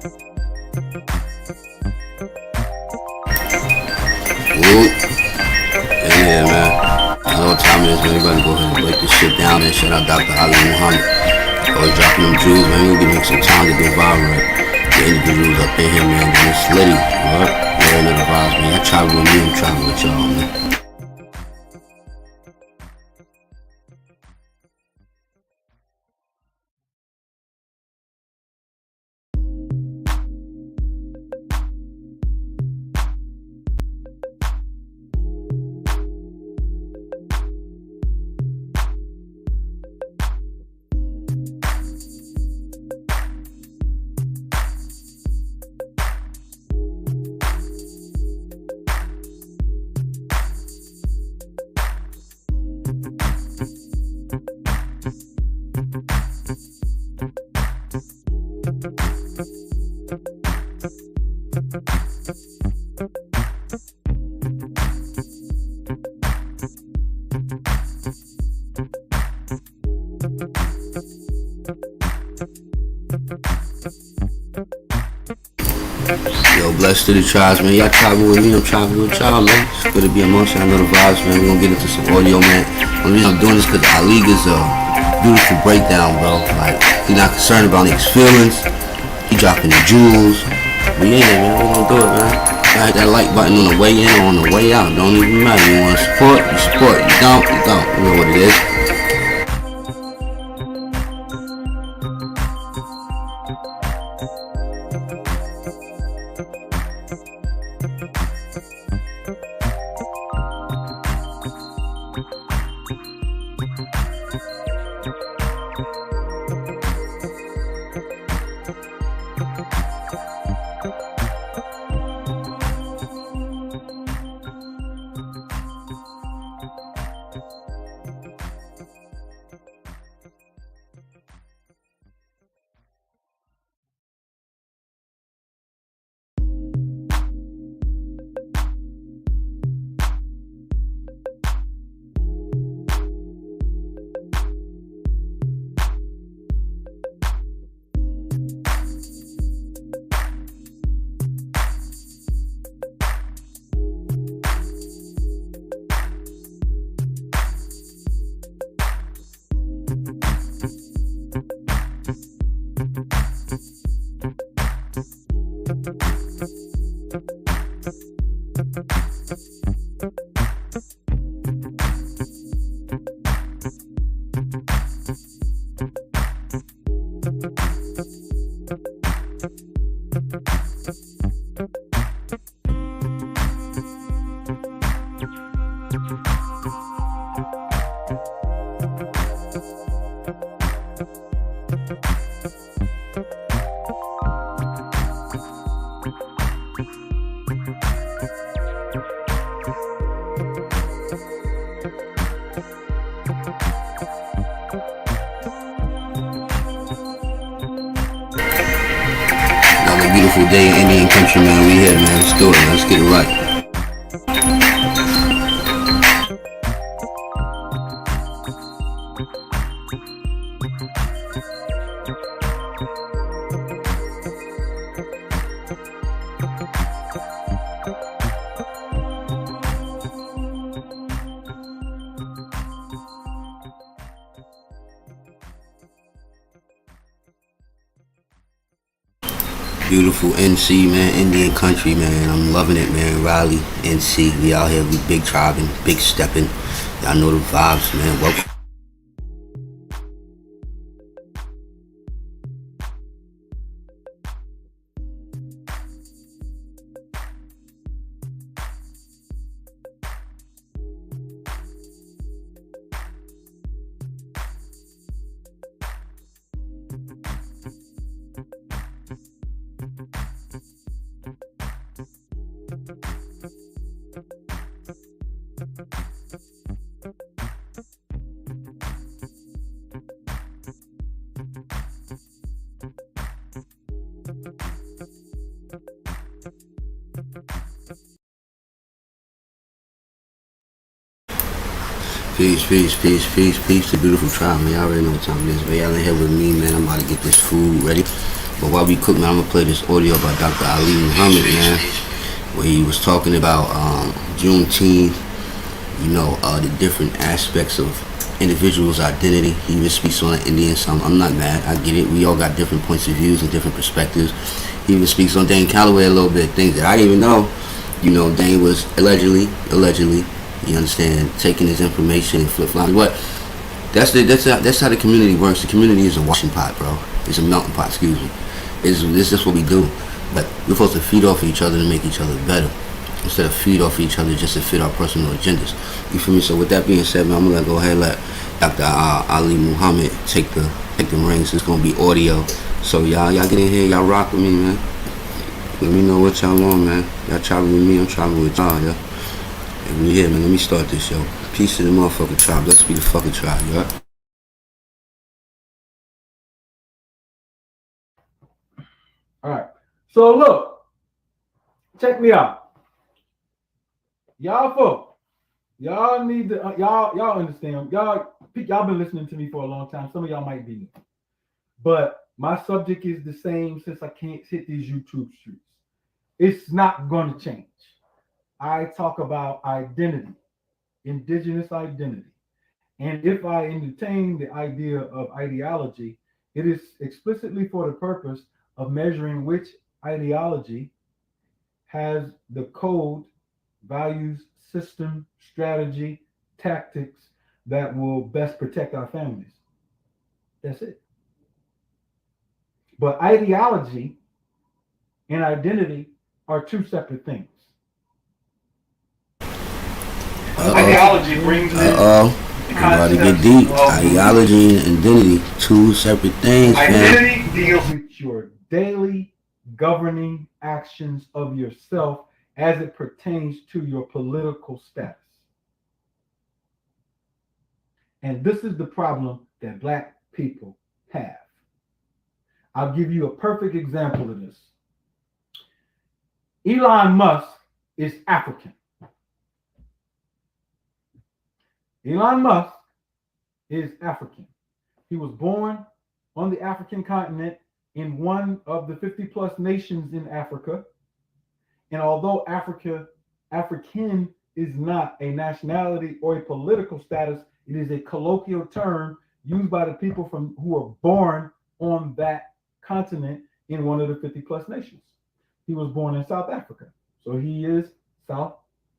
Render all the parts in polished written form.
Whoop. Yeah, man. I know what time it is, man. We gotta go ahead and break this shit down, man. Shout out Dr. Ali Muhammad. Always dropping them jewels, man. We'll give him some time to get viral, right? The individuals up in here, man. And it's Liddy, alright? You already know the vibes, man. Y'all travel with me, I'm traveling with y'all, man. Yo, blessed to the tribes, man. Y'all traveling with me, I'm traveling with y'all, man. It's good to be amongst y'all. I know the vibes, man. We're gonna get into some audio, man. The reason I'm doing this because Ali is a beautiful breakdown, bro. Like, he's not concerned about niggas' feelings. He dropping the jewels. But yeah, man, we're gonna do it, man. Hit that like button on the way in or on the way out. Don't even matter. You wanna support, you support. You don't, you don't. You know what it is. Beautiful day in Indian country, man. We here, man. Let's do it, man. Let's get it right. Beautiful NC, man. Indian country, man. I'm loving it, man. Raleigh, NC. We out here. We big tribing, big stepping. Y'all know the vibes, man. Welcome. Peace to beautiful tribe, man. Y'all already know what time it is, man. Y'all in here with me, man. I'm about to get this food ready. But while we cook, man, I'm gonna play this audio by Dr. Ali Muhammad, man, where he was talking about Juneteenth, the different aspects of individuals' identity. He even speaks on the Indian song. I'm not mad. I get it. We all got different points of views and different perspectives. He even speaks on Dane Calloway a little bit, things that I didn't even know. Dane was allegedly, you understand, taking his information and flip-flopping. But that's how the community works. The community is a washing pot, bro. It's a melting pot, excuse me. This is what we do. But we're supposed to feed off each other to make each other better, instead of feed off each other just to fit our personal agendas. You feel me? So with that being said, man, I'm gonna go ahead and let Dr. Ali Muhammad take the reins. It's gonna be audio. So y'all get in here, y'all rock with me, man. Let me know what y'all want, man. Y'all traveling with me, I'm traveling with y'all, yeah. And we here, man. Let me start this, yo. Peace to the motherfucking tribe. Let's be the fucking tribe, yeah. All right. So look, check me out. Y'all folk, y'all need to y'all understand. Y'all been listening to me for a long time. Some of y'all might be new. But my subject is the same since I can't hit these YouTube streets. It's not going to change. I talk about identity, indigenous identity. And if I entertain the idea of ideology, it is explicitly for the purpose of measuring which ideology has the code, values, system, strategy, tactics that will best protect our families. That's it. But ideology and identity are two separate things. Ideology brings in everybody get deep. Ideology and identity, two separate things, man. Identity deals with your daily governing actions of yourself as it pertains to your political status. And this is the problem that Black people have. I'll give you a perfect example of this. Elon Musk is African. Elon Musk is African. He was born on the African continent in one of the 50 plus nations in Africa. And although African is not a nationality or a political status, it is a colloquial term used by the people who are born on that continent in one of the 50 plus nations. He was born in South Africa, so he is South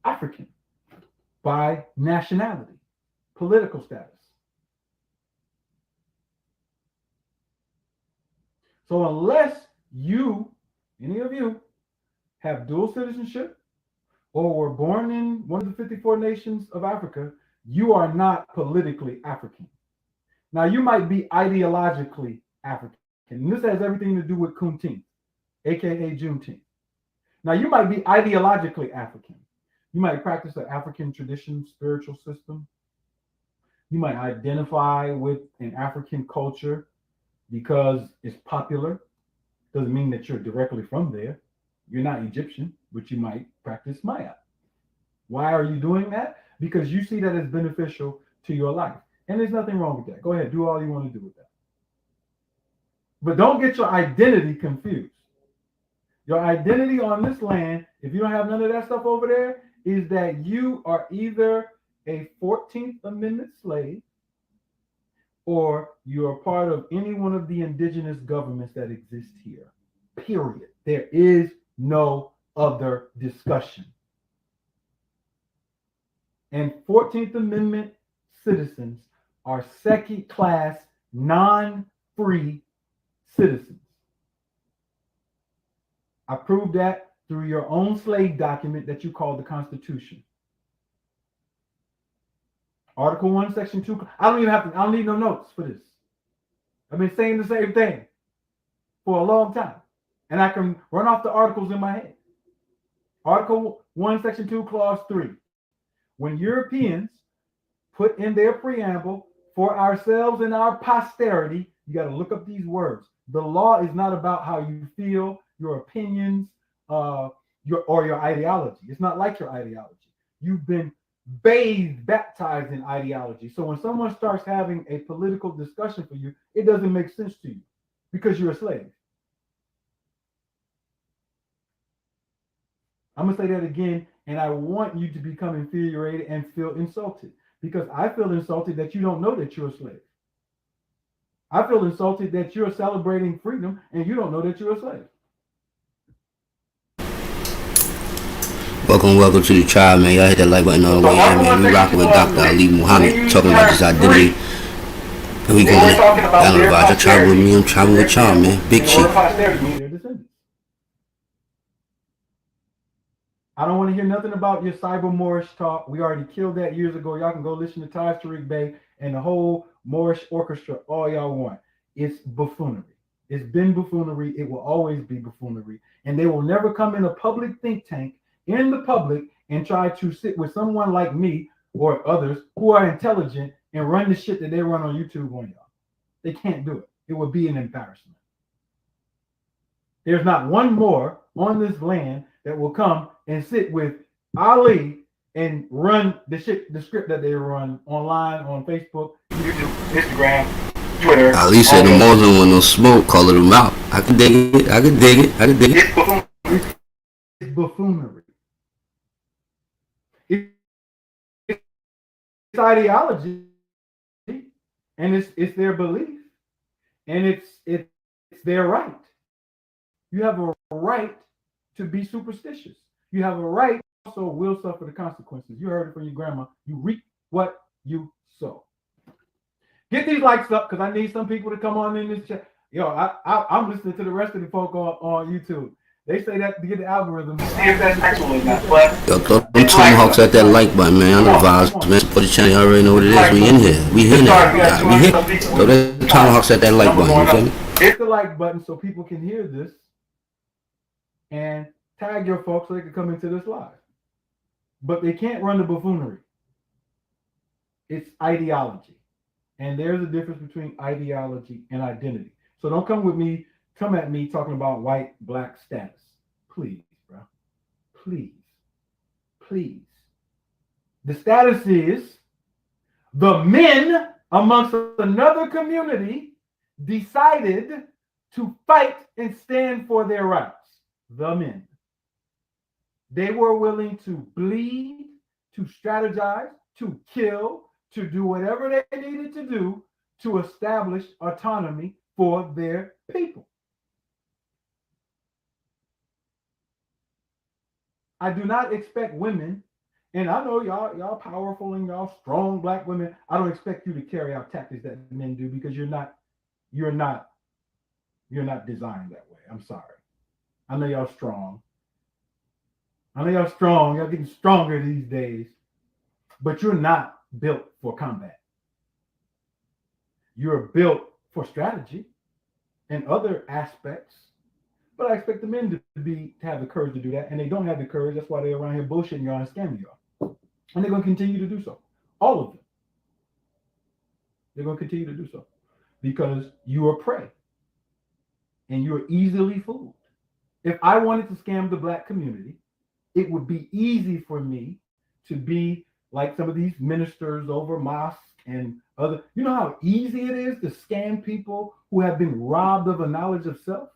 African by nationality, political status. So unless any of you, have dual citizenship or were born in one of the 54 nations of Africa, you are not politically African. Now, you might be ideologically African. And this has everything to do with Juneteenth, aka Juneteenth. Now, you might be ideologically African. You might practice an African tradition, spiritual system. You might identify with an African culture because it's popular. Doesn't mean that you're directly from there. You're not Egyptian, but you might practice Maya. Why are you doing that? Because you see that as beneficial to your life. And there's nothing wrong with that. Go ahead, do all you want to do with that. But don't get your identity confused. Your identity on this land, if you don't have none of that stuff over there, is that you are either a 14th Amendment slave or you're a part of any one of the indigenous governments that exist here. Period. There is no other discussion. And 14th Amendment citizens are second-class, non-free citizens. I proved that through your own slave document that you call the Constitution. Article 1, Section 2. I don't need no notes for this. I've been saying the same thing for a long time. And I can run off the articles in my head. Article 1, Section 2, Clause 3. When Europeans put in their preamble, for ourselves and our posterity, you got to look up these words. The law is not about how you feel, your opinions, your ideology. It's not like your ideology. You've been baptized in ideology. So when someone starts having a political discussion for you, it doesn't make sense to you because you're a slave. I'm going to say that again, and I want you to become infuriated and feel insulted, because I feel insulted that you don't know that you're a slave. I feel insulted that you're celebrating freedom and you don't know that you're a slave. Welcome to the tribe, man. Y'all hit that like button on the way in, man. We rocking with Dr. Ali Muhammad, talking about this identity. And we gonna analyze. Y'all travel with me, I'm traveling with y'all, man. Big Chief. I don't want to hear nothing about your cyber Moorish talk. We already killed that years ago. Y'all can go listen to Taj Tariq Bey and the whole Moorish orchestra all y'all want. It's buffoonery. It's been buffoonery. It will always be buffoonery. And they will never come in a public think tank in the public and try to sit with someone like me or others who are intelligent and run the shit that they run on YouTube on y'all. They can't do it. It would be an embarrassment. There's not one more on this land that will come and sit with Ali and run the script that they run online, on Facebook, YouTube, Instagram, Twitter. Ali said the Muslim want no smoke, calling them out. I can dig it. It's buffoonery. It's ideology, and it's their belief, and it's their right. You have a right to be superstitious. You have a right, also will suffer the consequences. You heard it from your grandma. You reap what you sow. Get these likes up, because I need some people to come on in this chat. Yo, I'm listening to the rest of the folk on YouTube. They say that to get the algorithm. See if that's actual or not. Yo, throw them tomahawks at that like button, man. I know vibes, man. Support the channel. You already know what it is. We in here. We here now. We here. Throw them tomahawks at that like button. You feel me? Hit the like button so people can hear this. And tag your folks so they can come into this live. But they can't run the buffoonery. It's ideology. And there's a difference between ideology and identity. So don't come at me talking about white, black status. Please, bro. Please. The status is the men amongst another community decided to fight and stand for their rights. The men. They were willing to bleed, to strategize, to kill, to do whatever they needed to do to establish autonomy for their people. I do not expect women, and I know y'all powerful and y'all strong black women. I don't expect you to carry out tactics that men do, because you're not designed that way. I'm sorry. I know y'all strong. Y'all getting stronger these days. But you're not built for combat. You're built for strategy and other aspects. But I expect the men to have the courage to do that. And they don't have the courage. That's why they're around here bullshitting y'all and scamming y'all. And they're going to continue to do so. All of them. They're going to continue to do so. Because you are prey. And you're easily fooled. If I wanted to scam the black community, it would be easy for me to be like some of these ministers over mosques and other. You know how easy it is to scam people who have been robbed of a knowledge of self?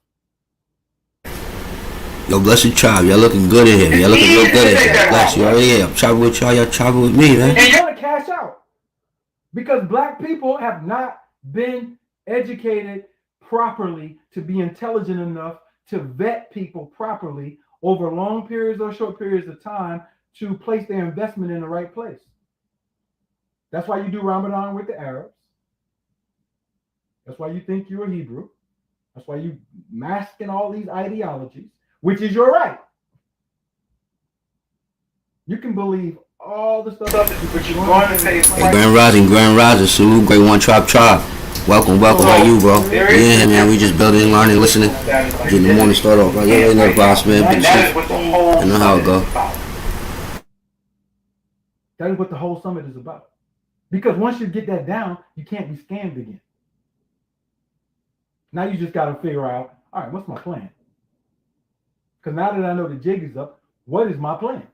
Yo, bless your tribe. Y'all looking good in here. Y'all looking real good in here. Bless you. Already here. I'm traveling with y'all. Y'all travel with me, man. And you want to cash out. Because black people have not been educated properly to be intelligent enough to vet people properly over long periods or short periods of time to place their investment in the right place. That's why you do Ramadan with the Arabs. That's why you think you're a Hebrew. That's why you mask in all these ideologies, which is your right. You can believe all the stuff, but you're going to say, hey, Grand Rising, salute, Great One Tribe. Welcome, how are you, bro? Yeah, man, we just building, learning, listening, getting the morning start off. Right? Yeah, no boss, man, big shit. I know how it go. That is what the whole summit is about. Because once you get that down, you can't be scammed again. Now you just got to figure out, all right, what's my plan? Because now that I know the jig is up, what is my plan?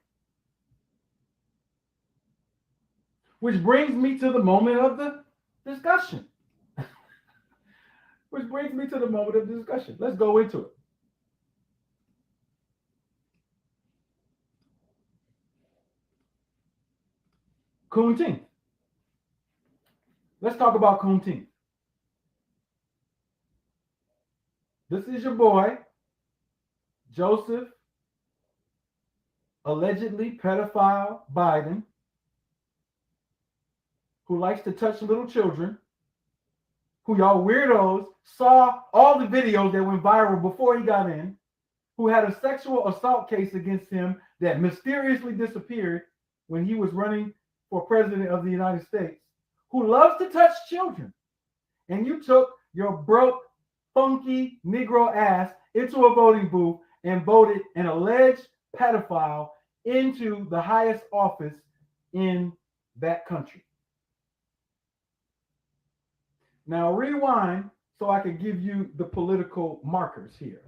Which brings me to the moment of the discussion. Let's go into it. Juneteenth. Let's talk about Juneteenth. This is your boy, Joseph, allegedly pedophile Biden, who likes to touch little children, who y'all weirdos saw all the videos that went viral before he got in, who had a sexual assault case against him that mysteriously disappeared when he was running for president of the United States, who loves to touch children. And you took your broke, funky Negro ass into a voting booth and voted an alleged pedophile into the highest office in that country. Now rewind so I can give you the political markers here.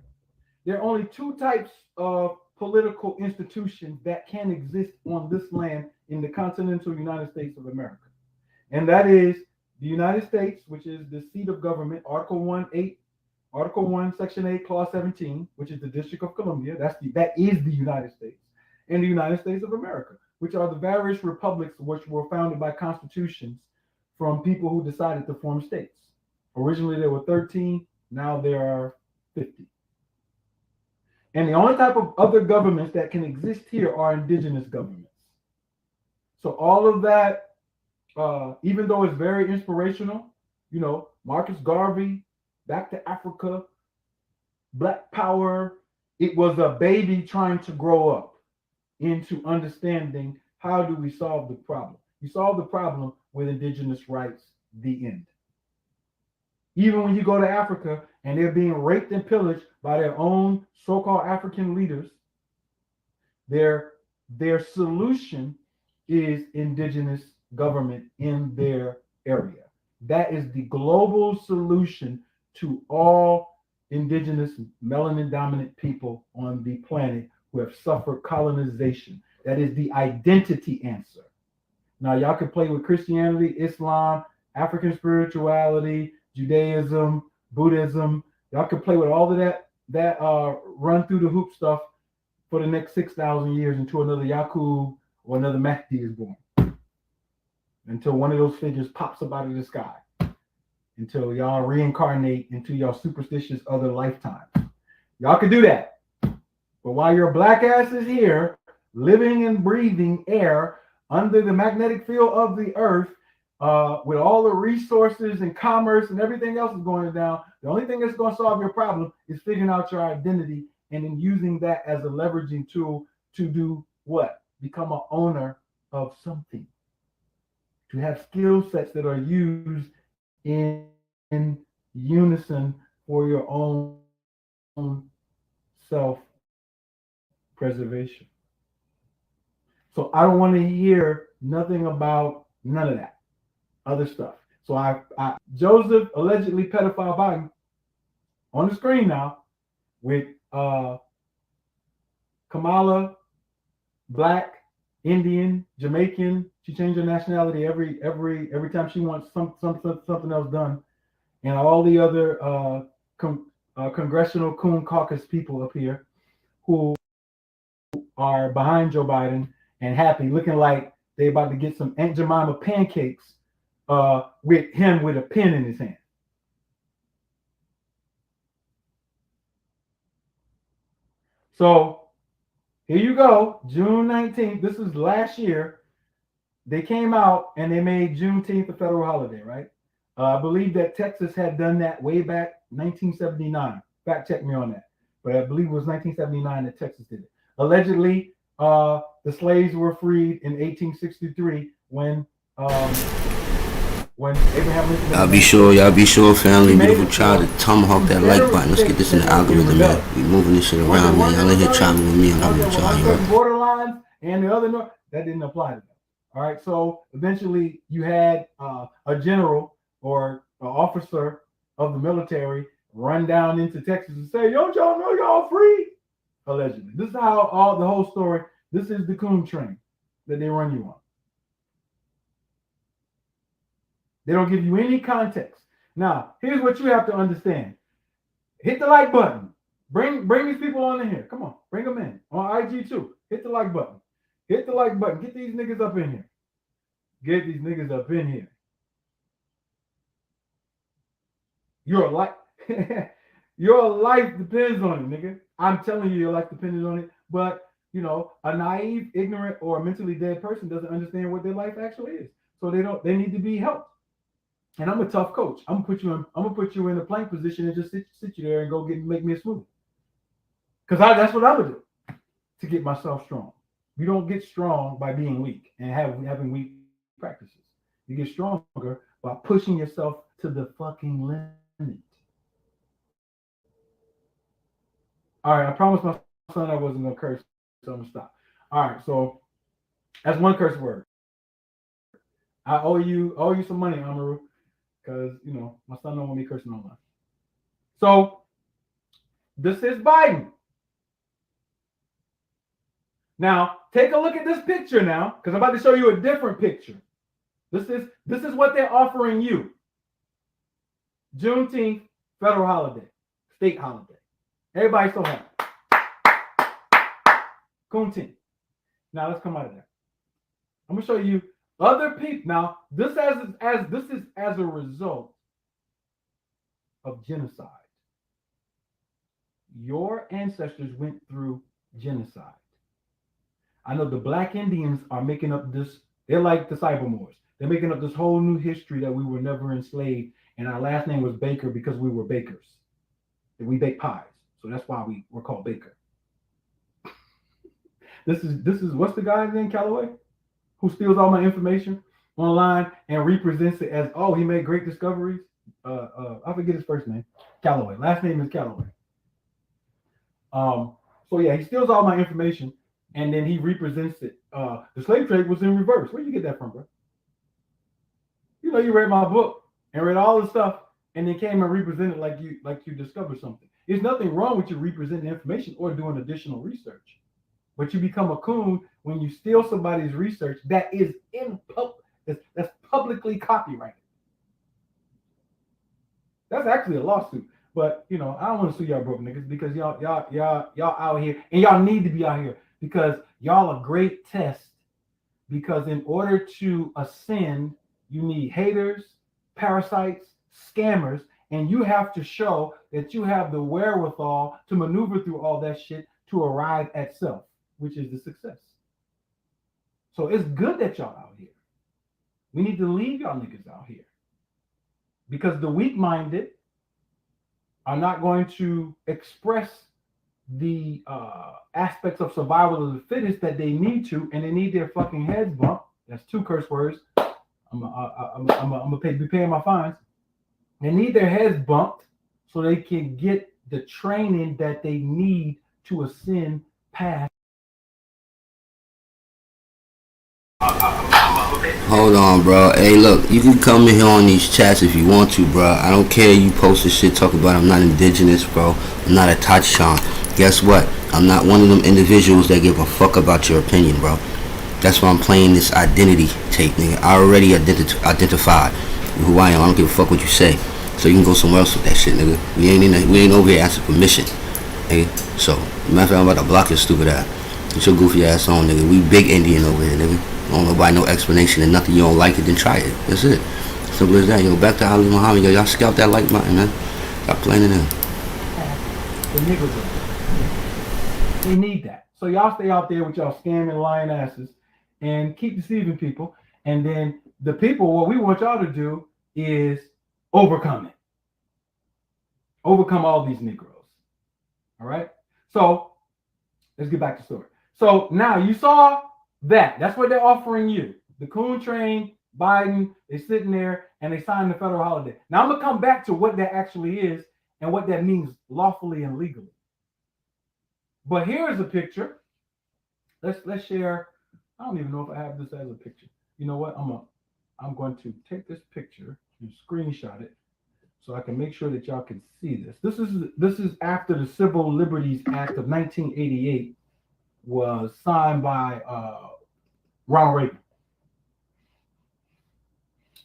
There are only two types of political institutions that can exist on this land in the continental United States of America. And that is the United States, which is the seat of government, Article 1, Section 8, Clause 17, which is the District of Columbia. That is the United States. And the United States of America, which are the various republics which were founded by constitutions from people who decided to form states. Originally there were 13, now there are 50. And the only type of other governments that can exist here are indigenous governments. So all of that, even though it's very inspirational, Marcus Garvey, Back to Africa, Black Power, it was a baby trying to grow up into understanding how do we solve the problem. You solve the problem with indigenous rights, the end. Even when you go to Africa and they're being raped and pillaged by their own so-called African leaders, their solution is indigenous government in their area. That is the global solution to all indigenous melanin dominant people on the planet who have suffered colonization. That is the identity answer. Now, y'all can play with Christianity, Islam, African spirituality, Judaism, Buddhism. Y'all can play with all of that run through the hoop stuff for the next 6,000 years until another Yaqub or another Mahdi is born. Until one of those figures pops up out of the sky. Until y'all reincarnate into y'all superstitious other lifetimes. Y'all can do that. But while your black ass is here, living and breathing air under the magnetic field of the earth, with all the resources and commerce and everything else is going down, the only thing that's going to solve your problem is figuring out your identity and then using that as a leveraging tool to do what? Become an owner of something. To have skill sets that are used in unison for your own self-preservation. So I don't want to hear nothing about none of that other stuff. So Joseph, allegedly pedophile Biden, on the screen now with Kamala, Black, Indian, Jamaican. She changed her nationality every time she wants something else done, and all the other congressional coon caucus people up here who are behind Joe Biden and happy, looking like they about to get some Aunt Jemima pancakes with him with a pen in his hand. So here you go, June 19th. This is last year. They came out and they made Juneteenth a federal holiday, right? I believe that Texas had done that way back 1979. Fact check me on that. But I believe it was 1979 that Texas did it. Allegedly, the slaves were freed in 1863 when Abraham Lincoln. Y'all be sure, family, beautiful child, to tomahawk that like button. Let's get this in the algorithm, man. We moving this shit around, man. Y'all in here traveling with me. I'm having with y'all, you heard? Borderlines and the other that didn't apply to them. All right, so eventually you had a general or an officer of the military run down into Texas and say, "Don't y'all know y'all free?" Allegedly. This is how the whole story. This is the coon train that they run you on. They don't give you any context. Now, here's what you have to understand. Hit the like button. Bring these people on in here. Come on, bring them in on IG too. Hit the like button. Hit the like button. Get these niggas up in here. get these niggas up in here. Your life, your life depends on it, nigga. I'm telling you, your life depends on it. But you know, a naive, ignorant, or mentally dead person doesn't understand what their life actually is. So they need to be helped. And I'm a tough coach. I'm gonna put you in a plank position and just sit you there and go make me a smoothie. Because that's what I would do to get myself strong. You don't get strong by being weak and having weak practices. You get stronger by pushing yourself to the fucking limit. All right, I promised my son I wasn't gonna curse, so I'm gonna stop. All right, so that's one curse word. I owe you some money, Amaru, because you know my son don't want me cursing online. So this is Biden. Now take a look at this picture now, because I'm about to show you a different picture. This is what they're offering you. Juneteenth, federal holiday, state holiday. Everybody's so happy. Juneteenth. Now let's come out of that. I'm gonna show you other people. Now this is as a result of genocide. Your ancestors went through genocide. I know the Black Indians are making up this. They're like the Cybermoors. They're making up this whole new history that we were never enslaved, and our last name was Baker because we were bakers. And we bake pies, so that's why we were called Baker. This is what's the guy's name, Calloway, who steals all my information online and represents it as, oh, he made great discoveries. I forget his first name, Calloway. Last name is Calloway. So yeah, he steals all my information and then he represents it. The slave trade was in reverse. Where you get that from, bro? You know, you read my book and read all the stuff and then came and represented like you discovered something. There's nothing wrong with you representing information or doing additional research. But you become a coon when you steal somebody's research that is that's publicly copyrighted. That's actually a lawsuit. But you know, I don't want to sue y'all broke niggas because y'all out here and y'all need to be out here because y'all a great test. Because in order to ascend, you need haters, parasites, scammers, and you have to show that you have the wherewithal to maneuver through all that shit to arrive at self, which is the success. So it's good that y'all out here. We need to leave y'all niggas out here because the weak-minded are not going to express the aspects of survival of the fittest that they need to, and they need their fucking heads bumped. That's 2 curse words. I'm gonna be paying my fines. They need their heads bumped so they can get the training that they need to ascend past. Hold on, bro. Hey, look, you can come in here on these chats if you want to, bro. I don't care. You post this shit, talk about I'm not indigenous, bro. I'm not a Tachan. Guess what? I'm not one of them individuals that give a fuck about your opinion, bro. That's why I'm playing this identity tape, nigga. I already identified who I am. I don't give a fuck what you say. So you can go somewhere else with that shit, nigga. We ain't over here asking permission, nigga. So, matter of fact, I'm about to block your stupid ass. Get your goofy ass on, nigga. We big Indian over here, nigga. Don't nobody no explanation and nothing. You don't like it, then try it. That's it. Simple as that. Yo, back to Ali Muhammad. Yo, y'all scalp that like button, man. Stop playing it in. The niggas, they need that. So y'all stay out there with y'all scamming lying asses and keep deceiving people. And then the people, what we want y'all to do is overcome it. Overcome all these Negroes. All right? So let's get back to the story. So now you saw that. That's what they're offering you. The coon train, Biden, they're sitting there and they signed the federal holiday. Now I'm going to come back to what that actually is and what that means lawfully and legally. But here's a picture. Let's share. I don't even know if I have this as a picture. You know what? I'm going to take this picture and screenshot it so I can make sure that y'all can see this. This is after the Civil Liberties Act of 1988 was signed by Ronald Reagan.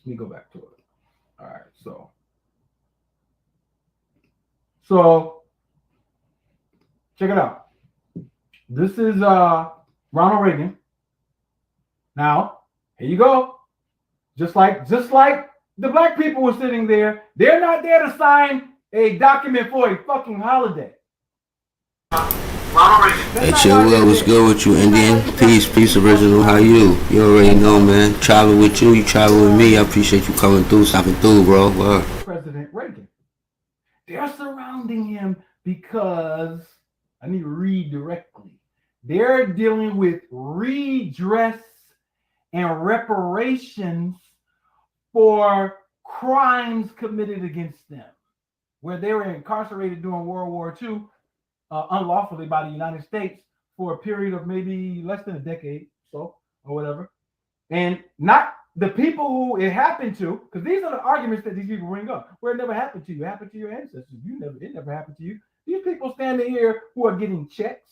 Let me go back to it. All right, so check it out. This is Ronald Reagan. Now, here you go. Just like the black people were sitting there, they're not there to sign a document for a fucking holiday. Hey, chill, what's good with you, Indian? Peace, original. How you? You already know, man. Travel with you travel with me. I appreciate you coming through, stopping through, bro. Word. President Reagan. They're surrounding him because I need to read directly. They're dealing with redress and reparations for crimes committed against them, where they were incarcerated during World War II unlawfully by the United States for a period of maybe less than a decade, or whatever. And not the people who it happened to, because these are the arguments that these people bring up. Where it never happened to you, it happened to your ancestors. It never happened to you. These people standing here who are getting checks,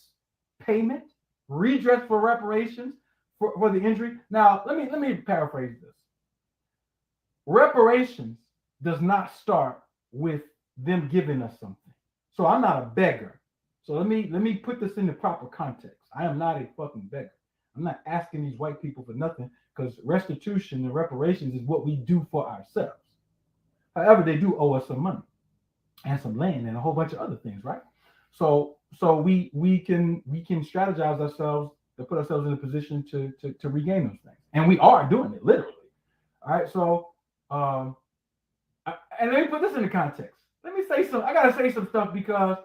payment, redress for reparations for the injury. Now, let me paraphrase this. Reparations does not start with them giving us something. So I'm not a beggar. So let me put this in the proper context. I am not a fucking beggar. I'm not asking these white people for nothing, because restitution and reparations is what we do for ourselves. However, they do owe us some money and some land and a whole bunch of other things, right? So we can strategize ourselves to put ourselves in a position to regain those things, and we are doing it literally. All right, so and let me put this into context. Let me say some. I gotta say some stuff because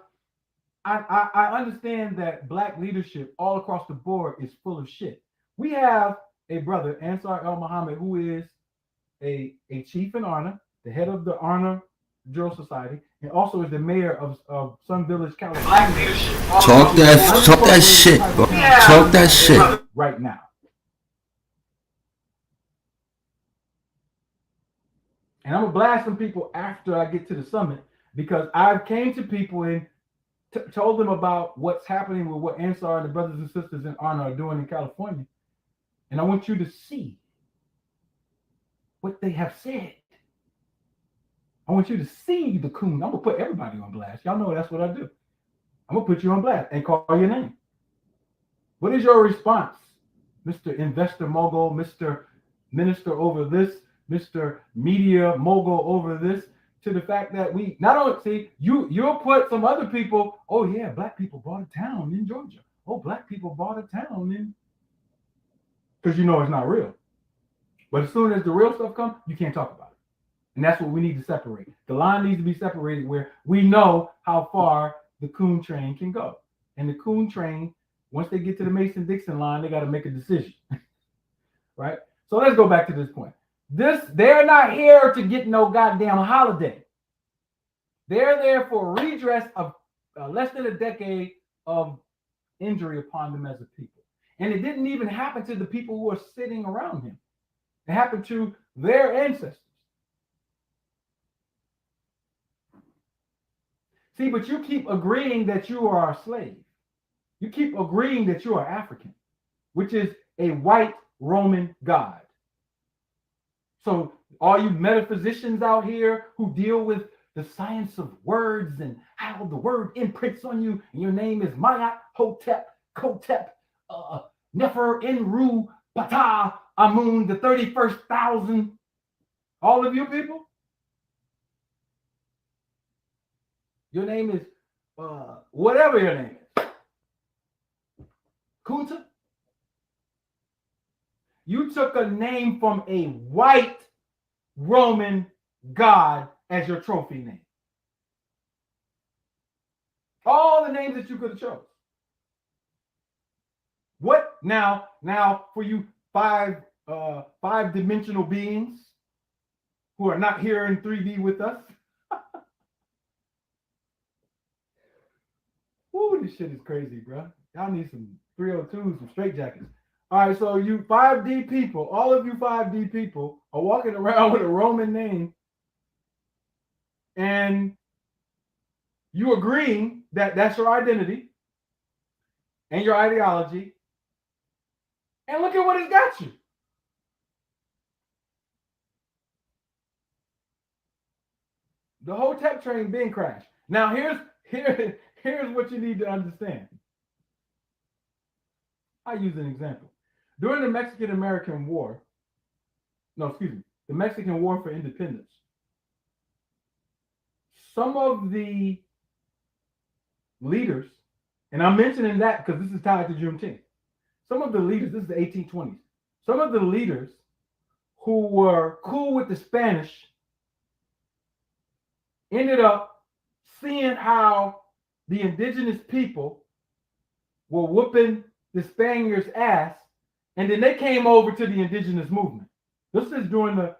I understand that black leadership all across the board is full of shit. We have a brother, Ansar El Muhammad, who is a chief in honor, the head of the Honor Drill Society, and also is the mayor of Sun Village, Calloway. Black leadership. Talk that shit, bro. Talk that shit. Right now. And I'm going to blast some people after I get to the summit, because I came to people and told them about what's happening with what Ansar and the brothers and sisters in Honor are doing in California. And I want you to see what they have said. I want you to see the coon. I'm going to put everybody on blast. Y'all know that's what I do. I'm going to put you on blast and call your name. What is your response, Mr. Investor Mogul, Mr. Minister over this, Mr. Media Mogul over this, to the fact that we not only see you'll put some other people, oh yeah, black people bought a town in Georgia. Oh, black people bought a town in, because you know it's not real. But as soon as the real stuff comes, you can't talk about it. And that's what we need to separate. The line needs to be separated where we know how far the coon train can go. And the coon train, once they get to the Mason-Dixon line, they got to make a decision. Right? So let's go back to this point. They're not here to get no goddamn holiday. They're there for redress of less than a decade of injury upon them as a people. And it didn't even happen to the people who are sitting around him. It happened to their ancestors. See, but you keep agreeing that you are a slave. You keep agreeing that you are African, which is a white Roman god. So all you metaphysicians out here who deal with the science of words and how the word imprints on you, and your name is Mayat, Hotep, Kotep, Nefer, Enru, Ptah, Amun, the 31st thousand. All of you people, your name is whatever your name is. Kunta. You took a name from a white Roman god as your trophy name. All the names that you could have chose. What now for you five-dimensional beings who are not here in 3D with us? Ooh, this shit is crazy, bro. Y'all need some 302s, some straight jackets. All right, so you 5D people, all of you 5D people are walking around with a Roman name, and you agreeing that that's your identity and your ideology, and look at what it's got you. The whole tech train being crashed. Now here's what you need to understand. I'll use an example. During the Mexican-American War, the Mexican War for Independence, some of the leaders, and I'm mentioning that because this is tied to Juneteenth. Some of the leaders, this is the 1820s, some of the leaders who were cool with the Spanish ended up seeing how the indigenous people were whooping the Spaniards' ass, and then they came over to the indigenous movement. This is during the...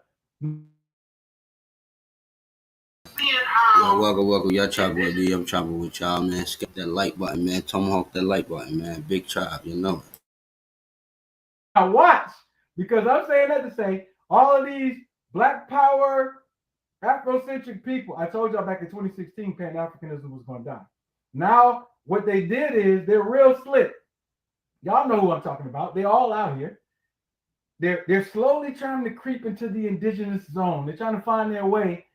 Yo, welcome. Y'all chopping with me. I'm chopping with y'all, man. Skip that like button, man. Tomahawk that like button, man. Big tribe, you know it. Now watch, because I'm saying that to say all of these Black Power, Afrocentric people, I told y'all back in 2016, Pan-Africanism was going to die. Now, what they did is they're real slick. Y'all know who I'm talking about. They're all out here. They're slowly trying to creep into the indigenous zone. They're trying to find their way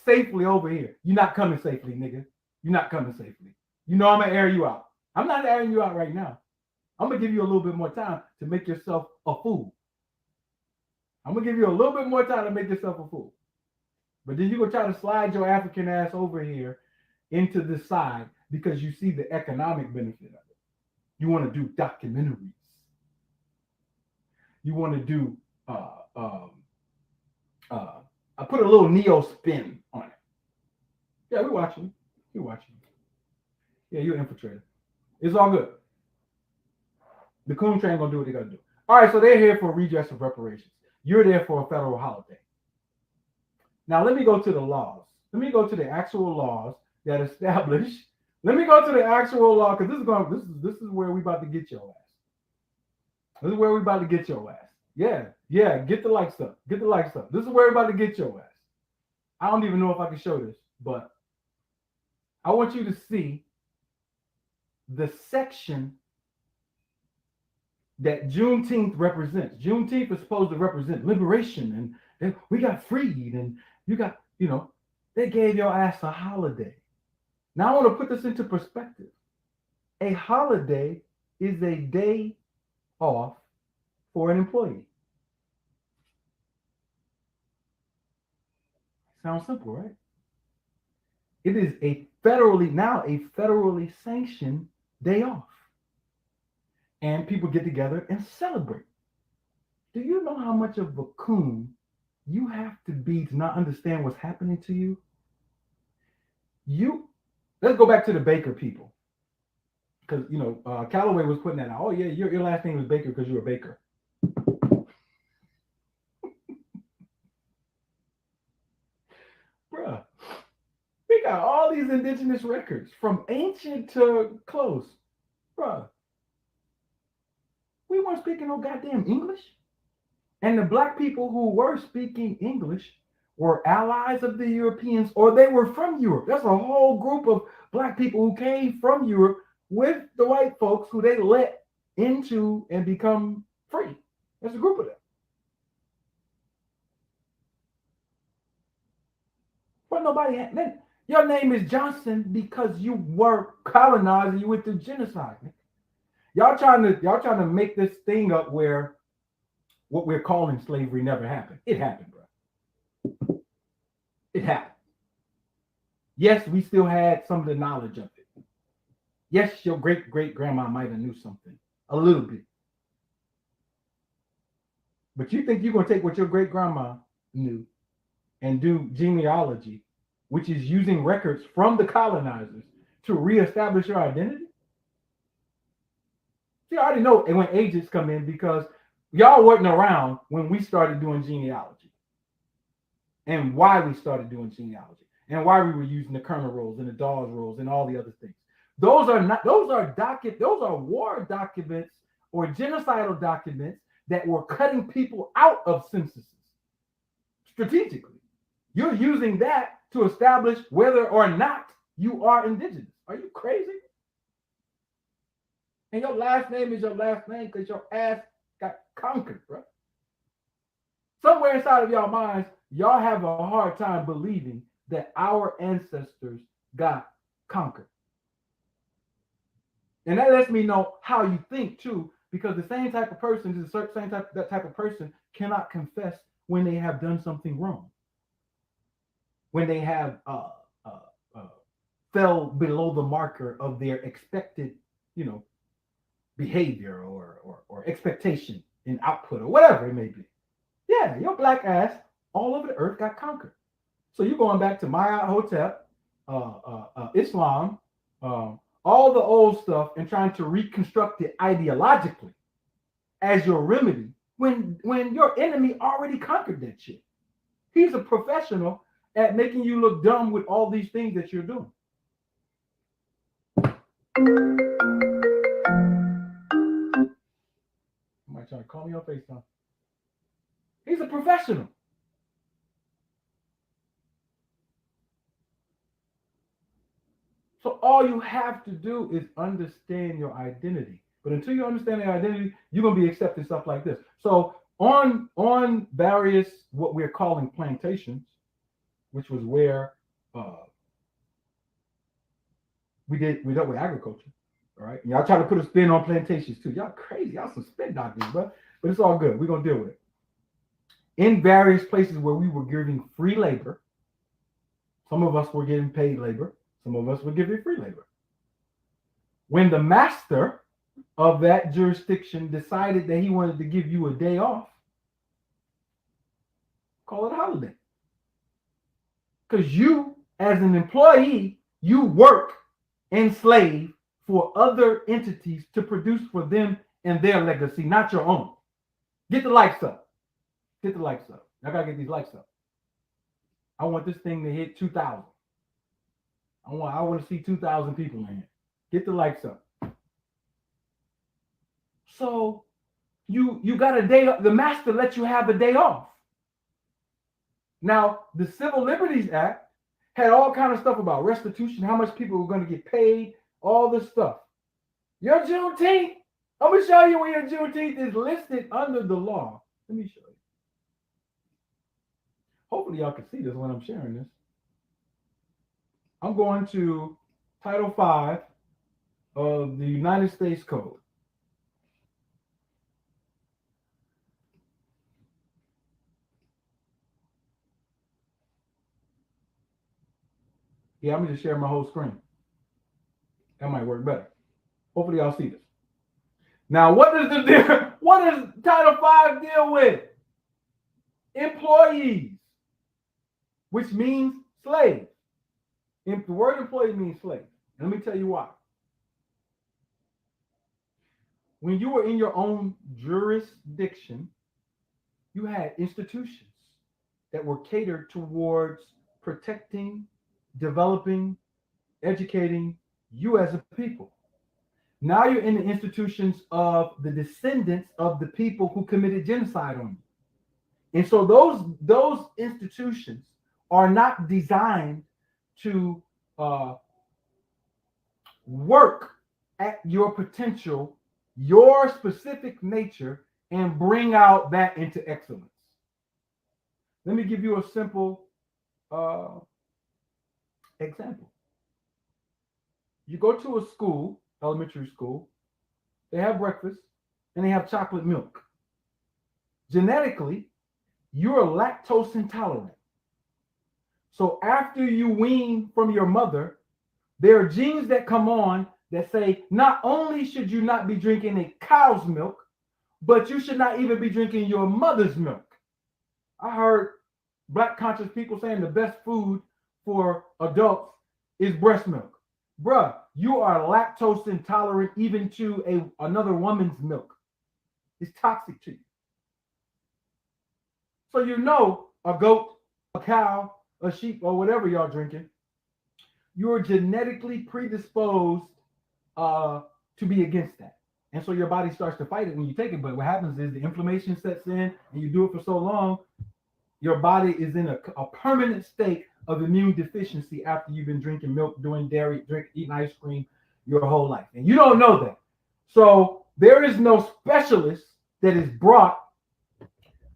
safely over here. You're not coming safely, nigga. You're not coming safely. You know I'm gonna air you out. I'm not airing you out right now. I'm gonna give you a little bit more time to make yourself a fool. I'm gonna give you a little bit more time to make yourself a fool. But then you're gonna try to slide your African ass over here into the side because you see the economic benefit of it. You want to do documentaries. You want to do I put a little neo spin on it. Yeah, we're watching. You're watching. Yeah, you're infiltrated. It's all good. The coon train gonna do what they gotta do. All right, so they're here for redress of reparations. You're there for a federal holiday. Now let me go to the laws. Let me go to the actual laws that establish. Let me go to the actual law because this is where we about to get your ass. This is where we about to get your ass. Yeah, get the likes up. Get the likes up. This is where we're about to get your ass. I don't even know if I can show this, but I want you to see the section that Juneteenth represents. Juneteenth is supposed to represent liberation, and we got freed, and you got, they gave your ass a holiday. Now I want to put this into perspective. A holiday is a day off for an employee. Sounds simple, right? It is a federally sanctioned day off. And people get together and celebrate. Do you know how much of a coon you have to be to not understand what's happening to you? Let's go back to the Baker people. Because, Calloway was putting that out. Oh, yeah, your last name was Baker because you're a baker. Bruh, we got all these indigenous records from ancient to close. Bruh, we weren't speaking no goddamn English. And the Black people who were speaking English were allies of the Europeans, or they were from Europe. That's a whole group of Black people who came from Europe with the white folks who they let into and become free. There's a group of them. But nobody had, man, your name is Johnson because you were colonized and you went through genocide. Man. Y'all trying to make this thing up where what we're calling slavery never happened. It happened, bro. It happened. Yes, we still had some of the knowledge of it. Yes, your great-great-grandma might have knew something, a little bit. But you think you're going to take what your great-grandma knew and do genealogy, which is using records from the colonizers to reestablish your identity? See, I already know when agents come in because y'all weren't around when we started doing genealogy and why we started doing genealogy and why we were using the Kerner rolls and the Dawes rolls and all the other things. Those are war documents or genocidal documents that were cutting people out of censuses strategically. You're using that to establish whether or not you are indigenous. Are you crazy? And your last name is your last name because your ass got conquered, bro. Somewhere inside of y'all minds, y'all have a hard time believing that our ancestors got conquered. And that lets me know how you think too, Because the same type of person is that type of person cannot confess when they have done something wrong, when they have fell below the marker of their expected, behavior or expectation in output or whatever it may be. Yeah, your black ass all over the earth got conquered. So you're going back to Maya Hotep, Islam, all the old stuff, and trying to reconstruct it ideologically as your remedy when your enemy already conquered that shit. He's a professional at making you look dumb with all these things that you're doing. Somebody trying to call me on FaceTime. He's a professional. So all you have to do is understand your identity. But until you understand your identity, you're going to be accepting stuff like this. So on various what we're calling plantations, which was where we dealt with agriculture. All right. And y'all try to put a spin on plantations too. Y'all crazy. Y'all some spin doctors, bro. But it's all good. We're going to deal with it. In various places where we were giving free labor, some of us were getting paid labor. Some of us were giving free labor. When the master of that jurisdiction decided that he wanted to give you a day off, call it a holiday. Because you, as an employee, you work and slave for other entities to produce for them and their legacy, not your own. Get the likes up. Get the likes up. I gotta get these likes up. I want this thing to hit 2,000. I want to see 2,000 people in here. Get the likes up. So you got a day. The master lets you have a day off. Now the Civil Liberties Act had all kind of stuff about restitution, how much people were going to get paid, all this stuff. Your Juneteenth. I'm gonna show you where your Juneteenth is listed under the law. Let me show you. Hopefully y'all can see this when I'm sharing this. I'm going to Title 5 of the United States Code. Yeah, I'm going to share my whole screen. That might work better. Hopefully y'all see this. Now, what does Title 5 deal with? Employees, which means slaves. The word employee means slave. And let me tell you why. When you were in your own jurisdiction, you had institutions that were catered towards protecting, developing, educating you as a people. Now you're in the institutions of the descendants of the people who committed genocide on you. And so those institutions are not designed to work at your potential, your specific nature, and bring out that into excellence. Let me give you a simple example. You go to a school, elementary school, they have breakfast and they have chocolate milk. Genetically, you're lactose intolerant. So after you wean from your mother, there are genes that come on that say not only should you not be drinking a cow's milk, but you should not even be drinking your mother's milk. I heard Black conscious people saying the best food for adults is breast milk. Bruh, you are lactose intolerant even to another woman's milk. It's toxic to you. So you know a goat, a cow, a sheep, or whatever y'all drinking, you're genetically predisposed to be against that. And so your body starts to fight it when you take it. But what happens is the inflammation sets in and you do it for so long, your body is in a permanent state of immune deficiency after you've been drinking milk, doing dairy, eating ice cream your whole life. And you don't know that. So there is no specialist that is brought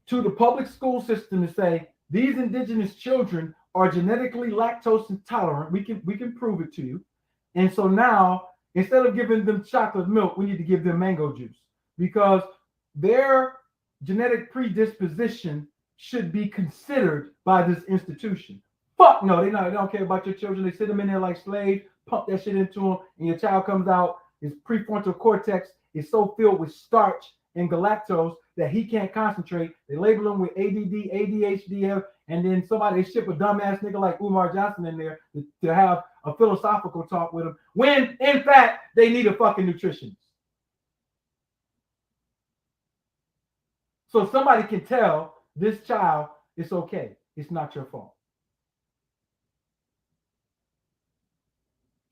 to the public school system to say, these indigenous children are genetically lactose intolerant. We can prove it to you. And so now, instead of giving them chocolate milk, we need to give them mango juice. because their genetic predisposition should be considered by this institution. Fuck no, they don't care about your children. They sit them in there like slaves, pump that shit into them, and your child comes out, his prefrontal cortex is so filled with starch and galactose that he can't concentrate. They label him with ADD, ADHD, and then somebody, they ship a dumbass nigga like Umar Johnson in there to have a philosophical talk with him, when in fact they need a fucking nutritionist. So somebody can tell this child it's okay. It's not your fault.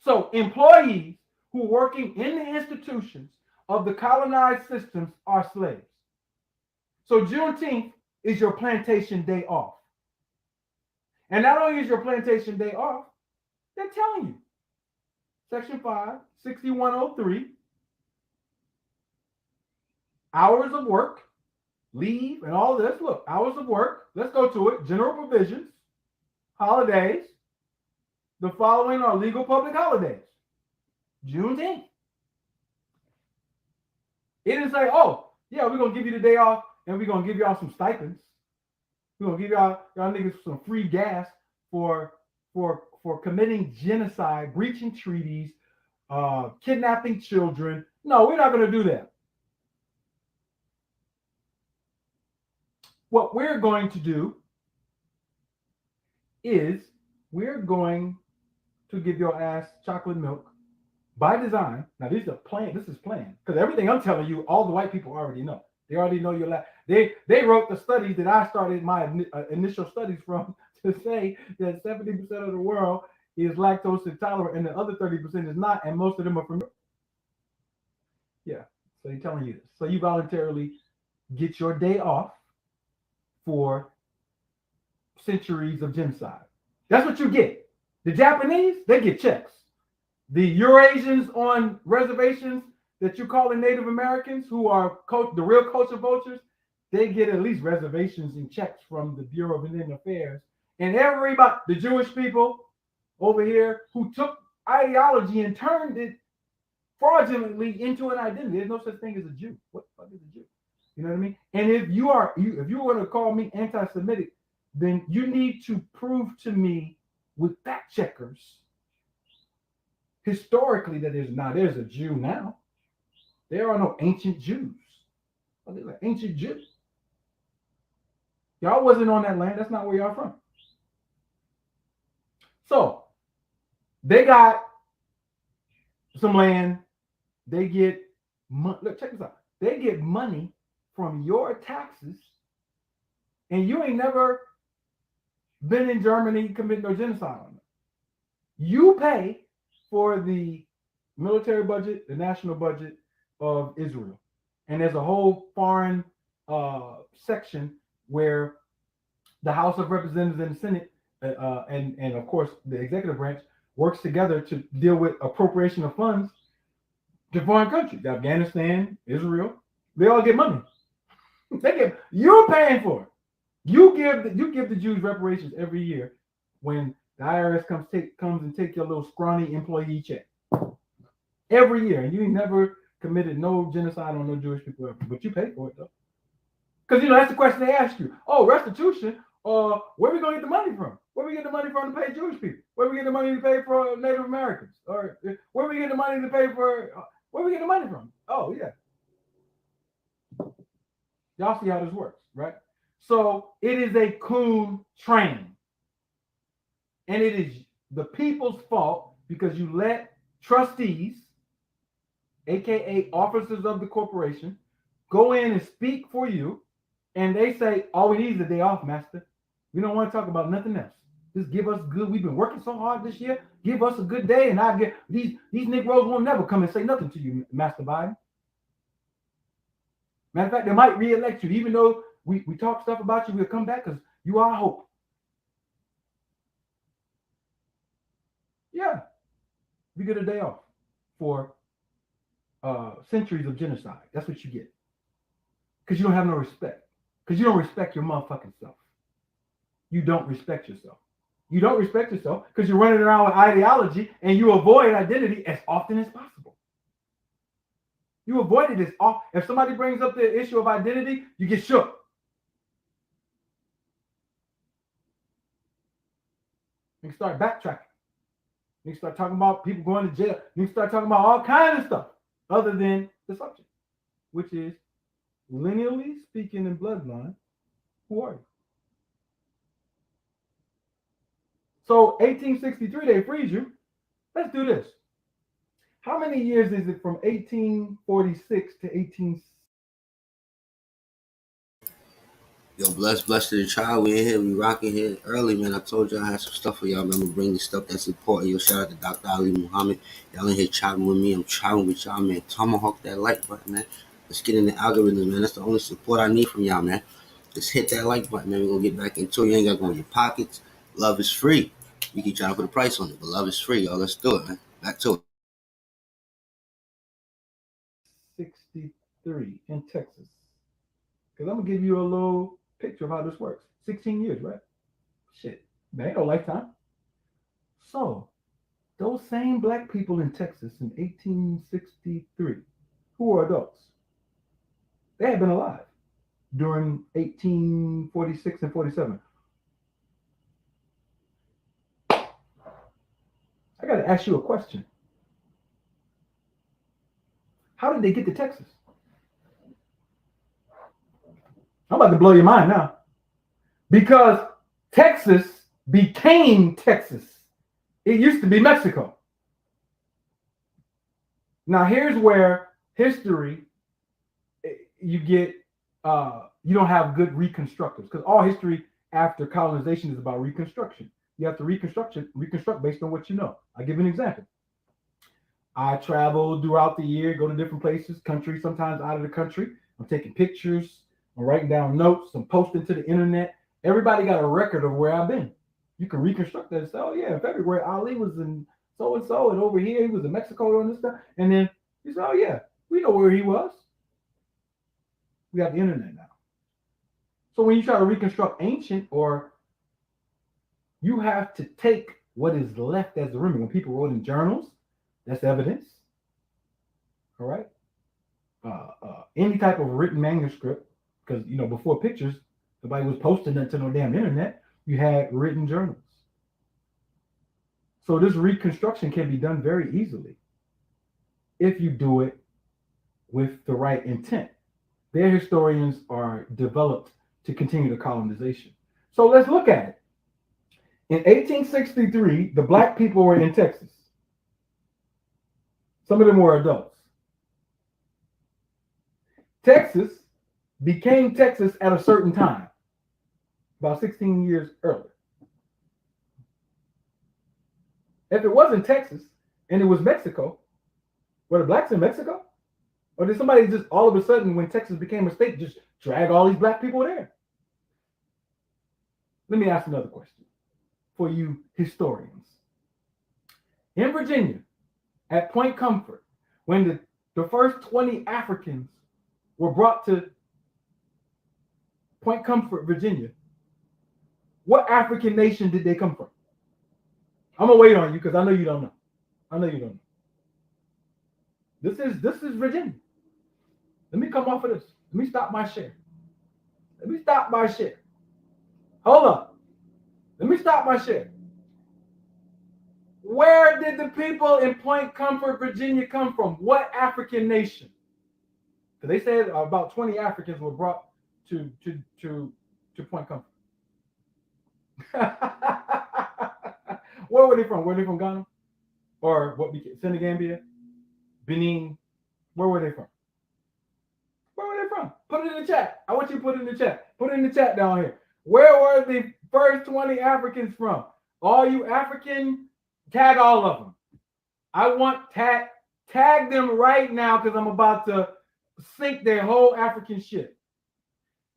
So employees who are working in the institutions of the colonized systems are slaves. So Juneteenth is your plantation day off. And not only is your plantation day off, they're telling you. Section 5, 6103, hours of work, leave, and all this. Look, hours of work. Let's go to it. General provisions, holidays. The following are legal public holidays. Juneteenth. It didn't say, oh, yeah, we're going to give you the day off and we're going to give y'all some stipends. We're going to give y'all niggas some free gas for committing genocide, breaching treaties, kidnapping children. No, we're not going to do that. What we're going to do is we're going to give your ass chocolate milk by design. Now, this is planned, because everything I'm telling you, all the white people already know. They already know your life. They wrote the studies that I started my initial studies from to say that 70% of the world is lactose intolerant and the other 30% is not, and most of them are from Europe. Yeah, so they're telling you this. So you voluntarily get your day off for centuries of genocide. That's what you get. The Japanese, they get checks. The Eurasians on reservations that you call the Native Americans, who are the real culture vultures, they get at least reservations and checks from the Bureau of Indian Affairs. And everybody, the Jewish people over here who took ideology and turned it fraudulently into an identity. There's no such thing as a Jew. What the fuck is a Jew? You know what I mean? And if you want to call me anti-Semitic, then you need to prove to me with fact checkers historically that there's a Jew now. There are no ancient Jews. There's an ancient Jew. Y'all wasn't on that land. That's not where y'all from. So they got some land. They get look, check this out. They get money from your taxes, and you ain't never been in Germany committing no genocide on them. You pay for the military budget, the national budget of Israel. And there's a whole foreign section where the House of Representatives and the Senate and of course the executive branch works together to deal with appropriation of funds to foreign countries. Afghanistan, Israel, they all get money. You're paying for it. You give the Jews reparations every year when the IRS comes and take your little scrawny employee check every year, and you never committed no genocide on no Jewish people ever, but you pay for it though. Because that's the question they ask you. Oh, restitution. Where are we gonna get the money from? Where we get the money from to pay Jewish people? Where we get the money to pay for Native Americans? Or where we get the money to pay for? Where we get the money from? Oh yeah. Y'all see how this works, right? So it is a coon train. And it is the people's fault because you let trustees, aka officers of the corporation, go in and speak for you. And they say, all we need is a day off, master. We don't want to talk about nothing else. Just give us good. We've been working so hard this year. Give us a good day, and I get these Negroes won't never come and say nothing to you, Master Biden. Matter of fact, they might re-elect you, even though we talk stuff about you. We'll come back because you are hope. Yeah, you get a day off for centuries of genocide. That's what you get. Because you don't have no respect. Because you don't respect your motherfucking self. You don't respect yourself. You don't respect yourself because you're running around with ideology and you avoid identity as often as possible. You avoided this. If somebody brings up the issue of identity, you get shook. You start backtracking. You start talking about people going to jail. You start talking about all kinds of stuff other than the subject, which is lineally speaking in bloodline. Who are you? So 1863, they freed you. Let's do this. How many years is it from 1846 to 18? Yo, bless to the child. We in here, we rocking here early, man. I told y'all I had some stuff for y'all, man. I'm gonna bring this stuff that's important. Yo, shout out to Dr. Ali Muhammad. Y'all in here chopping with me. I'm chopping with y'all, man. Tomahawk that like button, man. Let's get in the algorithm, man. That's the only support I need from y'all, man. Just hit that like button, man. We're gonna get back into it. You ain't gotta go in your pockets. Love is free. You keep trying to put a price on it, but love is free, y'all. Let's do it, man. Back to it. 63 in Texas. Because I'm going to give you a little picture of how this works. 16 years, right? Shit. That ain't no lifetime. So, those same black people in Texas in 1863, who are adults, they had been alive during 1846 and 47. I got to ask you a question. How did they get to Texas? I'm about to blow your mind now. Because Texas became Texas. It used to be Mexico. Now here's where history, you get, you don't have good reconstructors, because all history after colonization is about reconstruction. You have to reconstruct based on what you know. I'll give you an example. I travel throughout the year, go to different places, countries, sometimes out of the country. I'm taking pictures, I'm writing down notes, I'm posting to the internet. Everybody got a record of where I've been. You can reconstruct that and say, oh yeah, in February, Ali was in so-and-so, and over here, he was in Mexico and this stuff. And then you say, oh yeah, we know where he was. We have the internet now. So when you try to reconstruct ancient, or you have to take what is left as the remnant. When people wrote in journals, that's evidence. All right. Any type of written manuscript, because before pictures, nobody was posting that to no damn internet. You had written journals. So this reconstruction can be done very easily if you do it with the right intent. Their historians are developed to continue the colonization. So let's look at it. In 1863, the black people were in Texas. Some of them were adults. Texas became Texas at a certain time, about 16 years earlier. If it wasn't Texas and it was Mexico, were the blacks in Mexico? Or did somebody just all of a sudden, when Texas became a state, just drag all these black people there? Let me ask another question for you historians. In Virginia, at Point Comfort, when the first 20 Africans were brought to Point Comfort, Virginia, what African nation did they come from? I'm gonna wait on you because I know you don't know. I know you don't know. This is Virginia. Let me come off of this. Let me stop my share. Hold up. Let me stop my share. Where did the people in Point Comfort, Virginia come from? What African nation? Because they said about 20 Africans were brought to Point Comfort. Where were they from? Were they from Ghana? Or what became Senegambia? Benin? Where were they from? Put it in the chat. I want you to put it in the chat. Put it in the chat down here. Where were the first 20 Africans from? All you African, tag all of them. I want tag them right now because I'm about to sink their whole African shit.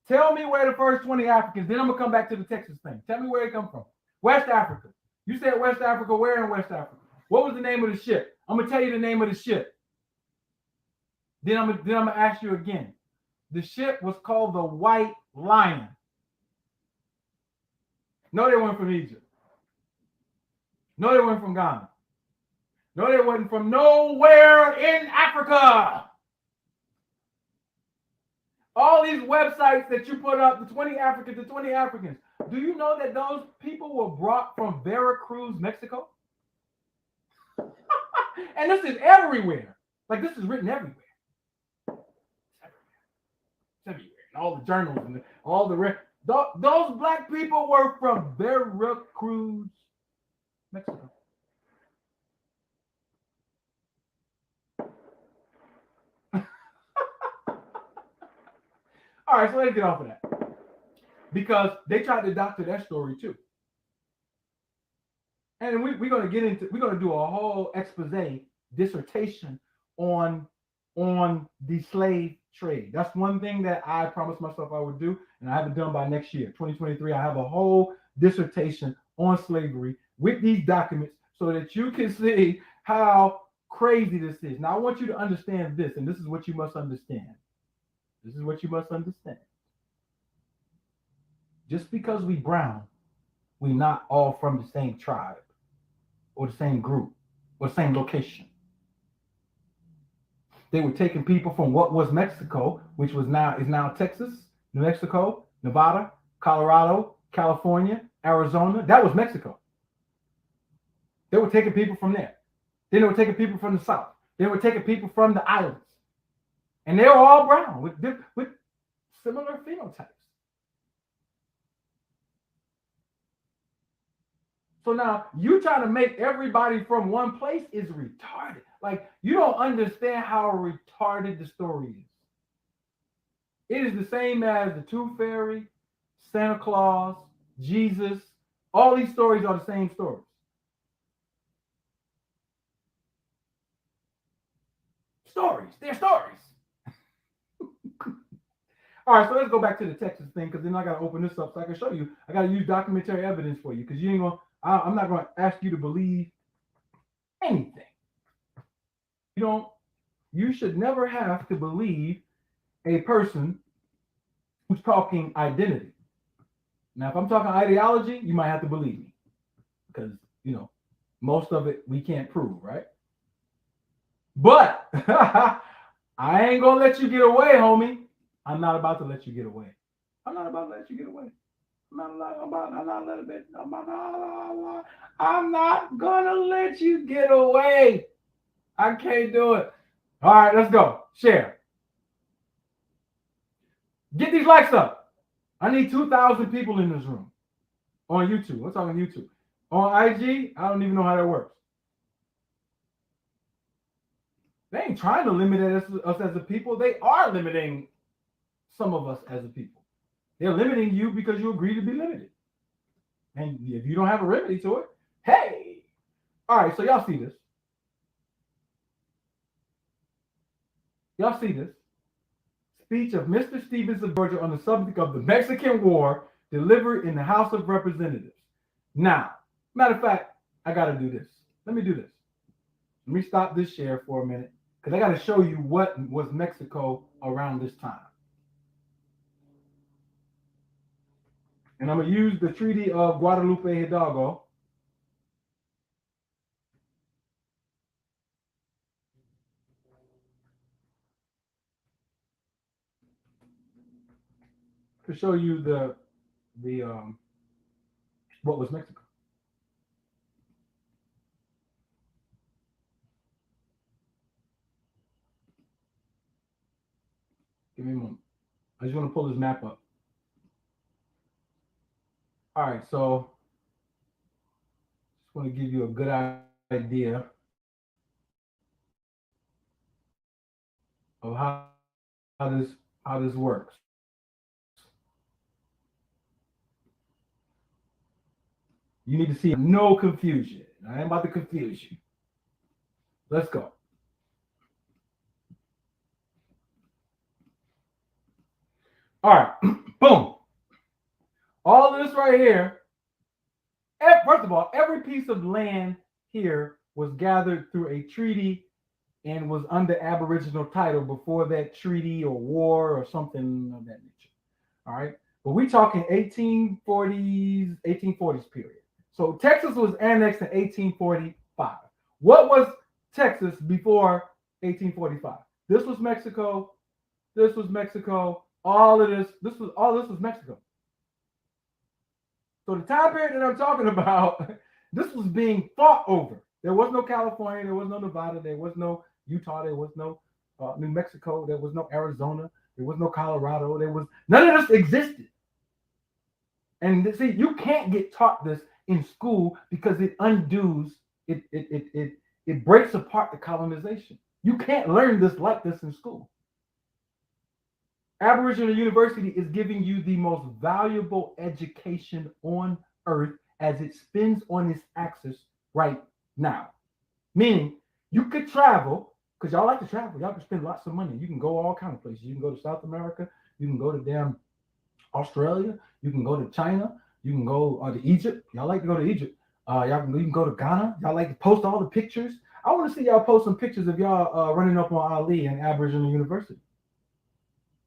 Tell me where the first 20 Africans, then I'm going to come back to the Texas thing. Tell me where they come from. West Africa. You said West Africa. Where in West Africa? What was the name of the ship? I'm going to tell you the name of the ship. Then I'm going to ask you again. The ship was called the White Lion. No, they weren't from Egypt. No, they weren't from Ghana. No, they weren't from nowhere in Africa. All these websites that you put up, the 20 Africans, the 20 Africans. Do you know that those people were brought from Veracruz, Mexico? And this is everywhere. Like, this is written everywhere. It's everywhere. In all the journals and all the those black people were from Veracruz, Mexico. All right, so let's get off of that. Because they tried to doctor that story too. And we're going to do a whole expose dissertation on the slave trade. That's one thing that I promised myself I would do, and I have it done by next year, 2023. I have a whole dissertation on slavery with these documents so that you can see how crazy this is. Now, I want you to understand this, and this is what you must understand. This is what you must understand. Just because we brown, we not all from the same tribe or the same group or the same location. They were taking people from what was Mexico, which is now Texas, New Mexico, Nevada, Colorado, California, Arizona. That was Mexico. They were taking people from there. Then they were taking people from the South. They were taking people from the islands. And they were all brown with similar phenotypes. So now you trying to make everybody from one place is retarded. Like, you don't understand how retarded the story is. It is the same as the Tooth Fairy, Santa Claus, Jesus. All these stories are the same stories. Stories. They're stories. All right, so let's go back to the Texas thing, because then I got to open this up so I can show you. I got to use documentary evidence for you, because you ain't gonna. I'm not going to ask you to believe anything. You should never have to believe a person who's talking identity. Now, if I'm talking ideology, you might have to believe me, because, most of it we can't prove, right? But I ain't going to let you get away, homie. I'm not about to let you get away. I'm not about to let you get away. I'm not gonna let you get away. I can't do it. All right, let's go. Share. Get these likes up. I need 2,000 people in this room on YouTube. What's on YouTube? On IG, I don't even know how that works. They ain't trying to limit us as a people. They are limiting some of us as a people. They're limiting you because you agree to be limited. And if you don't have a remedy to it, hey. All right, so y'all see this. Y'all see this. Speech of Mr. Stevens of Georgia on the subject of the Mexican War delivered in the House of Representatives. Now, matter of fact, I got to do this. Let me do this. Let me stop this share for a minute, because I got to show you what was Mexico around this time. And I'm going to use the Treaty of Guadalupe Hidalgo. To show you the what was Mexico. Give me a moment. I just want to pull this map up. All right, so just want to give you a good idea of how this works. You need to see no confusion. I ain't about to confuse you. Let's go. All right, boom. All of this right here, first of all, every piece of land here was gathered through a treaty and was under Aboriginal title before that treaty or war or something of that nature. All right, but we're talking 1840s period. So Texas was annexed in 1845. What was Texas before 1845? This was Mexico. This was Mexico. all of this. This was Mexico. So the time period that I'm talking about, this was being fought over. There was no California, there was no Nevada, there was no Utah, there was no New Mexico, there was no Arizona, there was no Colorado, there was none of this existed. And see, you can't get taught this in school because it undoes it breaks apart the colonization. You can't learn this like this in school. Aboriginal University is giving you the most valuable education on earth as it spins on its axis right now. Meaning, you could travel, because y'all like to travel. Y'all can spend lots of money. You can go all kinds of places. You can go to South America. You can go to damn Australia. You can go to China. You can go to Egypt. Y'all like to go to Egypt. You can go to Ghana. Y'all like to post all the pictures. I want to see y'all post some pictures of y'all running up on Ali and Aboriginal University.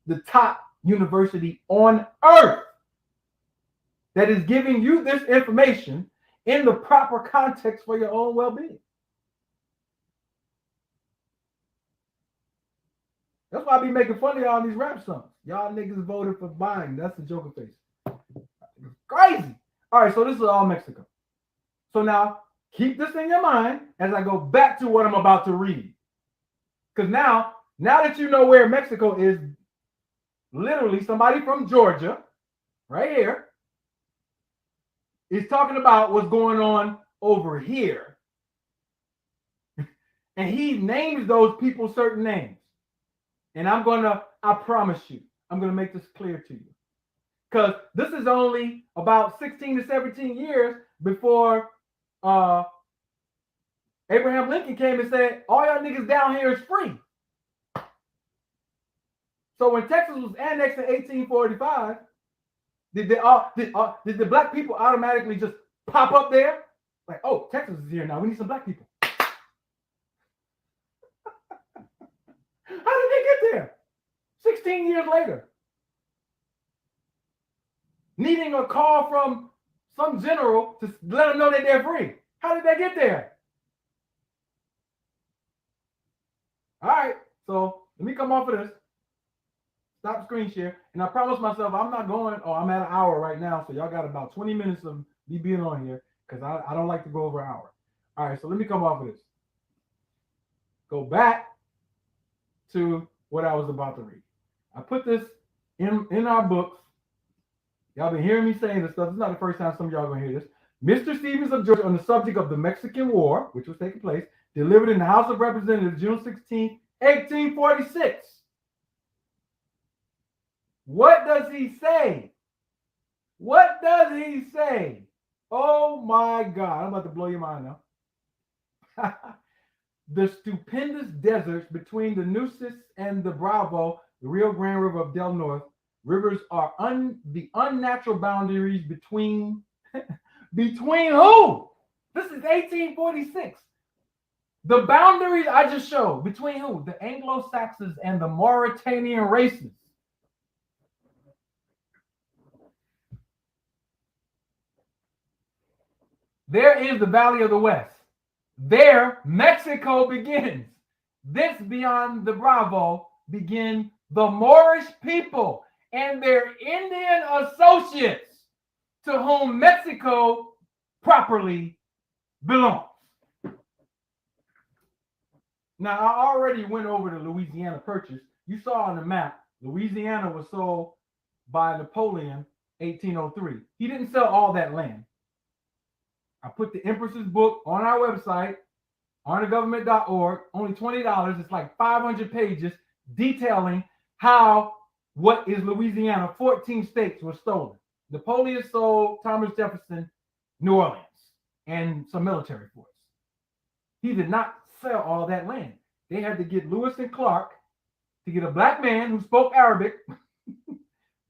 The top university on earth that is giving you this information in the proper context for your own well-being. That's why I be making fun of y'all in these rap songs. Y'all niggas voted for Biden. That's the Joker face. It's crazy. All right, so this is all Mexico. So now keep this in your mind as I go back to what I'm about to read. Because now that you know where Mexico is, literally somebody from Georgia, right here, is talking about what's going on over here. And he names those people certain names. And I promise you, I'm going to make this clear to you. Because this is only about 16 to 17 years before Abraham Lincoln came and said, all y'all niggas down here is free. So when Texas was annexed in 1845, did the black people automatically just pop up there? Like, oh, Texas is here now. We need some black people. How did they get there? 16 years later. Needing a call from some general to let them know that they're free. How did they get there? All right, so let me come off of this. Stop screen share. And I promised myself I'm not going, I'm at an hour right now, so y'all got about 20 minutes of me being on here because I don't like to go over an hour. All right, so let me come off of this. Go back to what I was about to read. I put this in our books. Y'all been hearing me saying this stuff. It's not the first time some of y'all are going to hear this. Mr. Stevens of Georgia on the subject of the Mexican War, which was taking place, delivered in the House of Representatives June 16, 1846. What does he say? What does he say? Oh my God. I'm about to blow your mind now. The stupendous deserts between the Nueces and the Bravo, the Rio Grande River of Del Norte, rivers are the unnatural boundaries between between who? This is 1846. The boundaries I just showed between who? The Anglo-Saxons and the Mauritanian races. There is the Valley of the West. There, Mexico begins. This beyond the Bravo begin the Moorish people and their Indian associates to whom Mexico properly belongs. Now, I already went over the Louisiana Purchase. You saw on the map, Louisiana was sold by Napoleon 1803. He didn't sell all that land. I put the Empress's book on our website, onthegovernment.org, only $20. It's like 500 pages detailing how what is Louisiana, 14 states were stolen. Napoleon sold Thomas Jefferson New Orleans and some military force. He did not sell all that land. They had to get Lewis and Clark to get a black man who spoke Arabic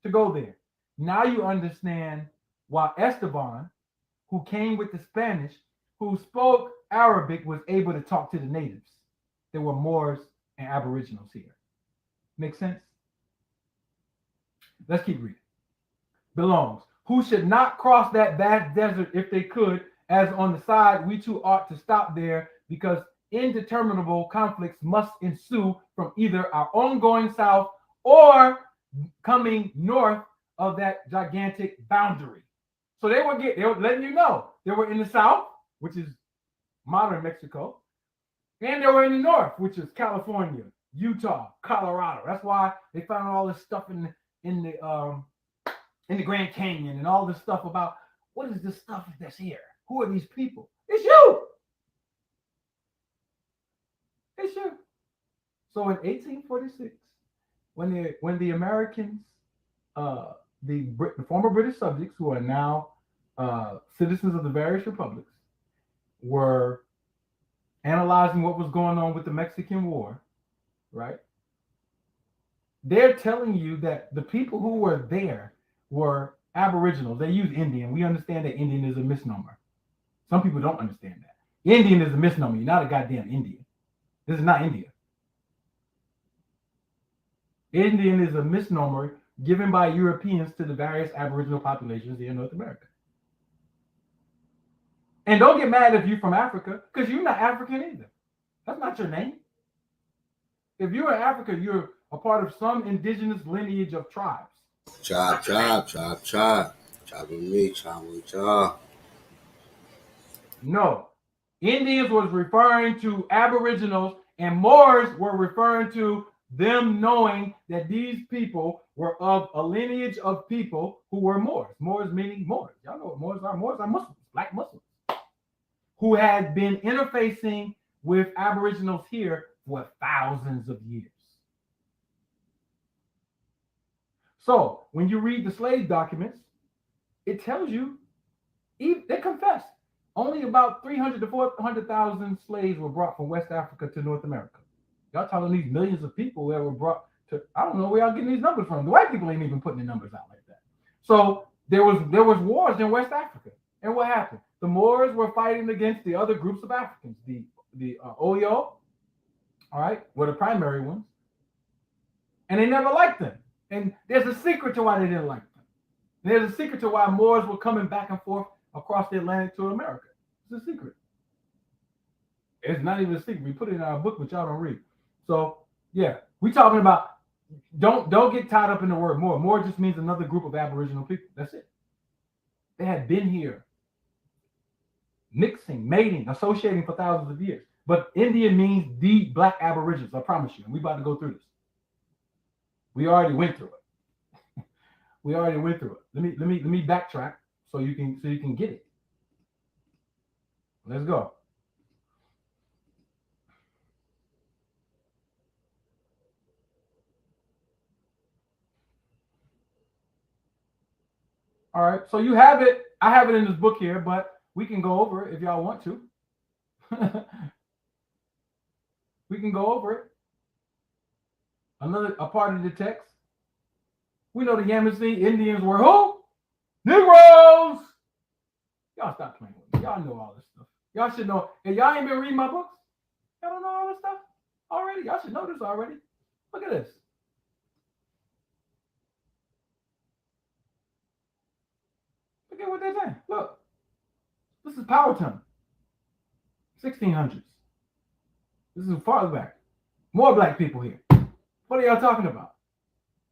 to go there. Now you understand why Esteban, who came with the Spanish, who spoke Arabic, was able to talk to the natives. There were Moors and Aboriginals here. Make sense? Let's keep reading. Belongs. Who should not cross that vast desert if they could, as on the side we too ought to stop there, because indeterminable conflicts must ensue from either our own going south or coming north of that gigantic boundary. So they were letting you know they were in the south, which is modern Mexico, and they were in the north, which is California, Utah, Colorado. That's why they found all this stuff in the Grand Canyon and all this stuff about what is this stuff that's here? Who are these people? It's you. It's you. So in 1846, when the Americans, the former British subjects who are now citizens of the various republics, were analyzing what was going on with the Mexican War, right? They're telling you that the people who were there were Aboriginals. They use Indian. We understand that Indian is a misnomer. Some people don't understand that. Indian is a misnomer. You're not a goddamn Indian. This is not India. Indian is a misnomer given by Europeans to the various Aboriginal populations here in North America. And don't get mad if you're from Africa, because you're not African either. That's not your name. If you're in Africa, you're a part of some indigenous lineage of tribes. Tribe. Tribe with me, tribe with y'all. No. Indians was referring to Aboriginals, and Moors were referring to them knowing that these people were of a lineage of people who were Moors. Moors meaning Moors. Y'all know what Moors are. Moors are Muslims, black Muslims, who had been interfacing with Aboriginals here for thousands of years. So when you read the slave documents, it tells you, they confess, only about 300 to 400,000 slaves were brought from West Africa to North America. Y'all telling these millions of people that were brought to, I don't know where y'all getting these numbers from. The white people ain't even putting the numbers out like that. So there was wars in West Africa. And what happened? The Moors were fighting against the other groups of Africans. The Oyo, all right, were the primary ones. And they never liked them. And there's a secret to why they didn't like them. And there's a secret to why Moors were coming back and forth across the Atlantic to America. It's a secret. It's not even a secret. We put it in our book, but y'all don't read. So yeah, we talking about, don't get tied up in the word Moor. Moor just means another group of Aboriginal people. That's it. They had been here, mixing, mating, associating for thousands of years. But Indian means the black Aborigines. I promise you. And we about to go through this. We already went through it. Let me backtrack so you can get it. Let's go. All right, so you have it. I have it in this book here, but we can go over it if y'all want to. We can go over it. A part of the text. We know the Yamasee Indians were who? Negroes. Y'all stop playing with me. Y'all know all this stuff. Y'all should know. And y'all ain't been reading my books. Y'all don't know all this stuff already. Y'all should know this already. Look at this. Look at what they're saying. Look. This is Powhatan. 1600s. This is farther back. More black people here. What are y'all talking about?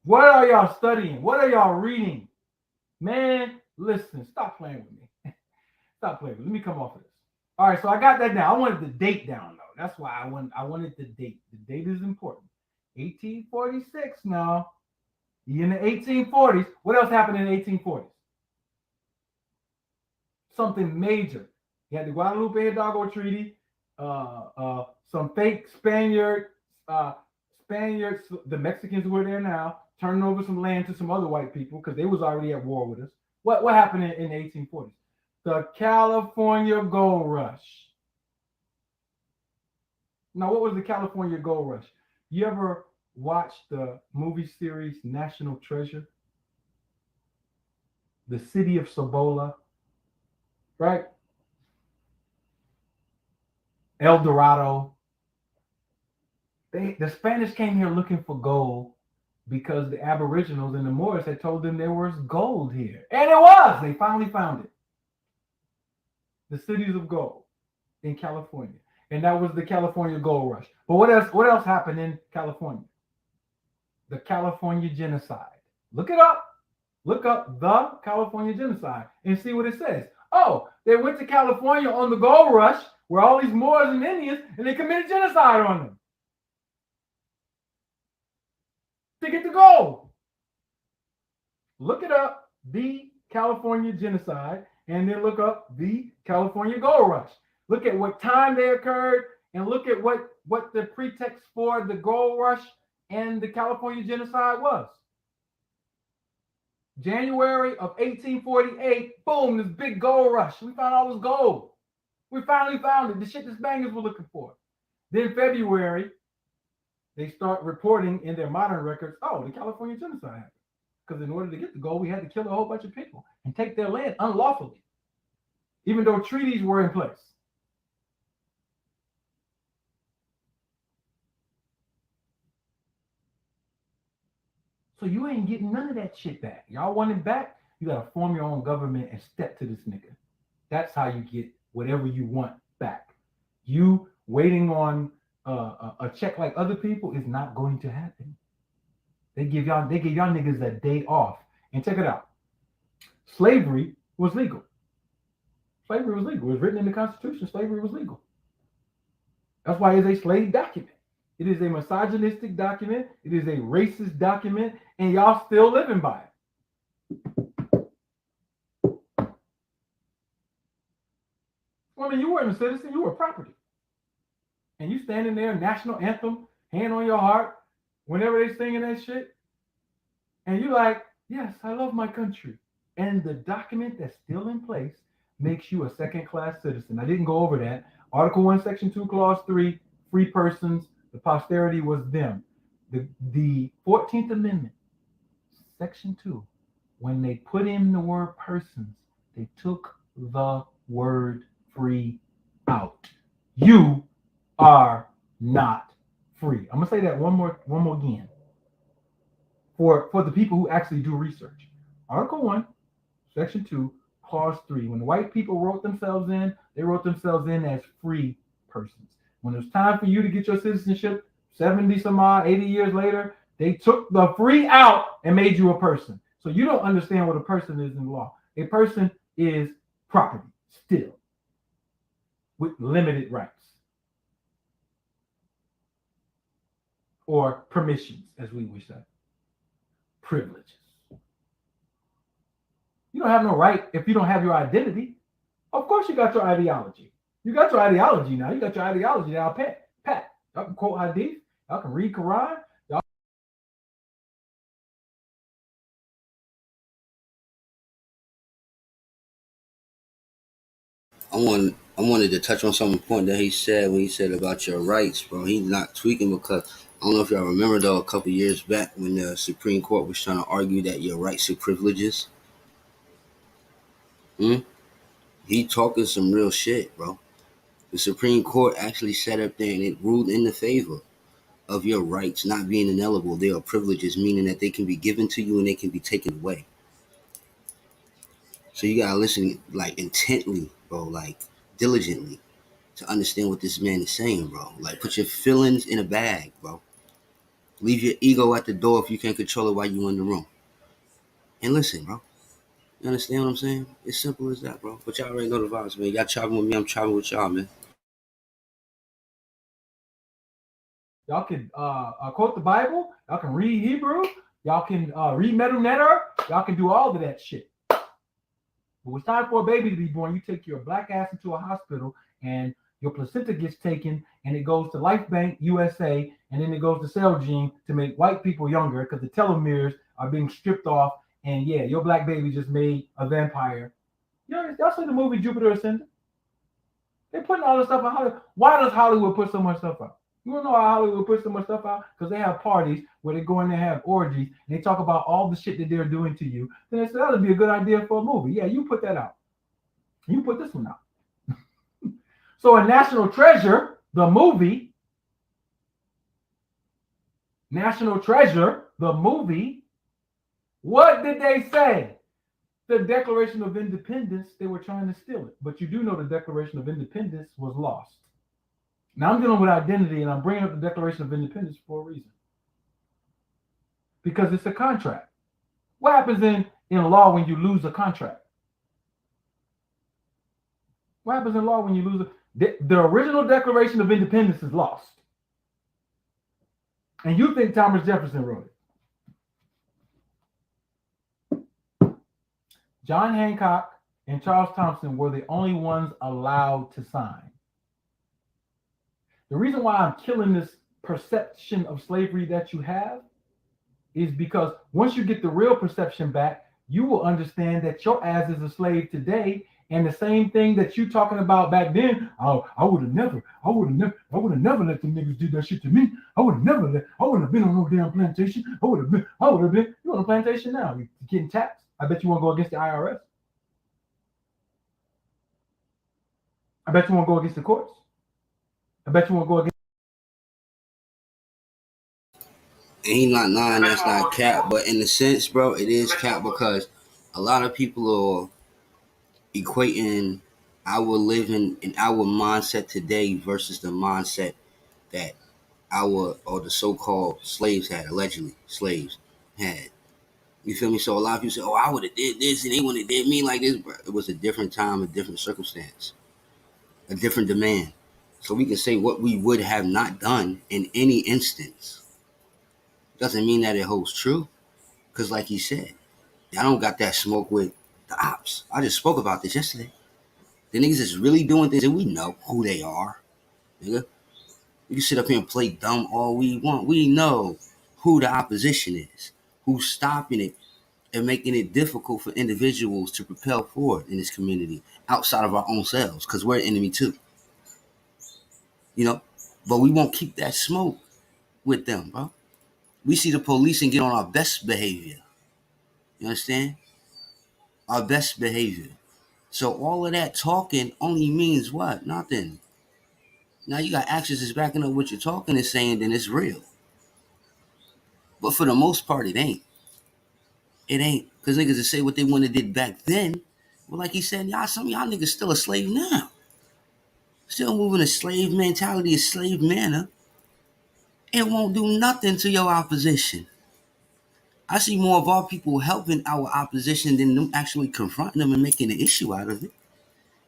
What are y'all studying? What are y'all reading? Man, listen, stop playing with me. Stop playing with me. Let me come off of this. All right, so I got that down. I wanted the date down, though. That's why I wanted the date. The date is important. 1846 now. In the 1840s. What else happened in the 1840s? Something major. You had the Guadalupe Hidalgo Treaty, some fake Spaniards, the Mexicans who were there now, turning over some land to some other white people because they was already at war with us. What happened in the 1840s? The California Gold Rush. Now, what was the California Gold Rush? You ever watch the movie series National Treasure? The city of Cibola, right? El Dorado. The Spanish came here looking for gold because the Aboriginals and the Moors had told them there was gold here. And it was. They finally found it. The cities of gold in California. And that was the California Gold Rush. But what else happened in California? the California genocide. Look it up. Look up the California genocide and see what it says. Oh, they went to California on the gold rush where all these Moors and Indians, and they committed genocide on them to get the gold. Look it up, the California genocide, and then look up the California gold rush. Look at what time they occurred, and look at what the pretext for the gold rush and the California genocide was. January of 1848, boom, this big gold rush. We found all this gold. We finally found it, the shit the Spaniards were looking for. Then February, they start reporting in their modern records, oh, the California genocide happened. Because in order to get the gold, we had to kill a whole bunch of people and take their land unlawfully, even though treaties were in place. So you ain't getting none of that shit back. Y'all want it back? You gotta form your own government and step to this nigga. That's how you get whatever you want back. You waiting on a check like other people is not going to happen. They give y'all niggas a day off. And check it out. Slavery was legal. Slavery was legal. It was written in the Constitution. Slavery was legal. That's why it's a slave document. It is a misogynistic document. It is a racist document, and y'all still living by it. I mean, you weren't a citizen, you were property. And you standing there, national anthem, hand on your heart, whenever they singing that shit, and you like, yes, I love my country. And the document that's still in place makes you a second-class citizen. I didn't go over that. Article 1, Section 2, Clause 3, free persons, the posterity was them. The 14th Amendment, Section 2, when they put in the word persons, they took the word free out. You are not free. I'm gonna say that one more again for the people who actually do research. Article 1, Section 2, Clause 3. When the white people wrote themselves in, they wrote themselves in as free persons. When it was time for you to get your citizenship, 70 some odd, 80 years later, they took the free out and made you a person. So you don't understand what a person is in law. A person is property still with limited rights or permissions, as we would say, privileges. You don't have no right if you don't have your identity. Of course you got your ideology. You got your ideology now. You got your ideology now, Pat. Y'all can quote hadith. Y'all can read Quran. Y'all. I wanted to touch on some point that he said when he said about your rights, bro. He's not tweaking because I don't know if y'all remember though, a couple years back when the Supreme Court was trying to argue that your rights are privileges. He talking some real shit, bro. The Supreme Court actually sat up there and it ruled in the favor of your rights not being inalienable. They are privileges, meaning that they can be given to you and they can be taken away. So you gotta listen like intently, bro, like diligently to understand what this man is saying, bro. Like put your feelings in a bag, bro. Leave your ego at the door if you can't control it while you're in the room. And listen, bro. You understand what I'm saying? It's simple as that, bro. But y'all already know the vibes, man. Y'all traveling with me, I'm traveling with y'all, man. Y'all can quote the Bible. Y'all can read Hebrew. Y'all can read Medu Netter. Y'all can do all of that shit. But when it's time for a baby to be born, you take your black ass into a hospital and your placenta gets taken and it goes to Life Bank USA and then it goes to Celgene to make white people younger because the telomeres are being stripped off. And yeah, your black baby just made a vampire. Y'all seen the movie Jupiter Ascending? They're putting all this stuff on Hollywood. Why does Hollywood put so much stuff out? You wanna know how Hollywood puts so much stuff out? Because they have parties where they go in there and have orgies and they talk about all the shit that they're doing to you. Then they say that would be a good idea for a movie. Yeah, you put that out. You put this one out. So a National Treasure, the movie, National Treasure, the movie, what did they say? The Declaration of Independence, they were trying to steal it. But you do know the Declaration of Independence was lost. Now I'm dealing with identity and I'm bringing up the Declaration of Independence for a reason. because it's a contract. What happens in law when you lose a contract? What happens in law when you lose the original Declaration of Independence is lost. And you think Thomas Jefferson wrote it. John Hancock and Charles Thompson were the only ones allowed to sign. The reason why I'm killing this perception of slavery that you have is because once you get the real perception back, you will understand that your ass is a slave today. And the same thing that you talking about back then, I would have never let the niggas do that shit to me. I wouldn't have been on no damn plantation. I would have been, you on a plantation now. You getting taxed. I bet you want to go against the IRS. I bet you want to go against the courts. I bet you want to go against. And he not lying, that's not cap. But in a sense, bro, it is cap because a lot of people are equating our living and our mindset today versus the mindset that the so-called slaves had, allegedly slaves had. You feel me? So a lot of people say, "Oh, I would have did this, and they wouldn't have did me like this." Bro, it was a different time, a different circumstance, a different demand. So we can say what we would have not done in any instance. Doesn't mean that it holds true, because like he said, I don't got that smoke with the ops. I just spoke about this yesterday. The niggas is really doing things, and we know who they are, nigga. We can sit up here and play dumb all we want. We know who the opposition is, who's stopping it and making it difficult for individuals to propel forward in this community outside of our own selves, because we're an enemy too. You know, but we won't keep that smoke with them, bro. We see the police and get on our best behavior. You understand? Our best behavior. So all of that talking only means what? Nothing. Now you got actions that's backing up what you're talking and saying, then it's real. But for the most part, it ain't. It ain't. Because niggas that say what they wanted did back then. Well, like he said, some of y'all niggas still a slave now. Still moving a slave mentality, a slave manner. It won't do nothing to your opposition. I see more of our people helping our opposition than them actually confronting them and making an issue out of it.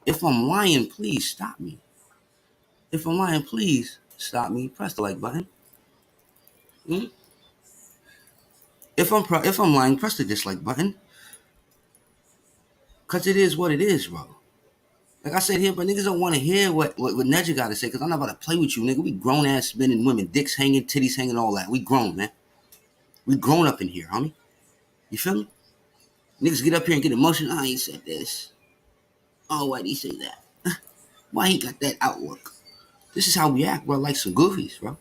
If I'm lying, please stop me. If I'm lying, please stop me. Press the like button. If I'm lying, press the dislike button. Cause it is what it is, bro. Like I said here, but niggas don't want to hear what Nedja got to say. Cause I'm not about to play with you, nigga. We grown ass men and women, dicks hanging, titties hanging, all that. We grown, man. We grown up in here, homie. You feel me? Niggas get up here and get emotional. Oh, he said this. Oh, why'd he say that? Why he got that outlook? This is how we act, bro, like some goofies, bro.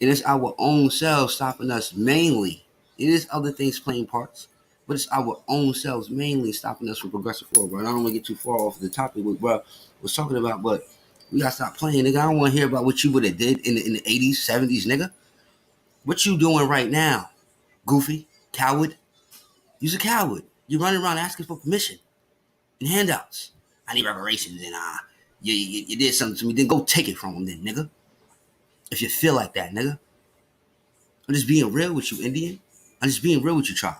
And it's our own selves stopping us mainly. It is other things playing parts, but it's our own selves mainly stopping us from progressing forward, bro. And I don't want to get too far off the topic what bro was talking about, but we gotta stop playing, nigga. I don't want to hear about what you would have did in the 80s, 70s, nigga. What you doing right now, goofy, coward? You's a coward. You running around asking for permission and handouts. I need reparations, and you did something to me. Then go take it from them, then, nigga. If you feel like that, nigga. I'm just being real with you, Indian. I'm just being real with you, child.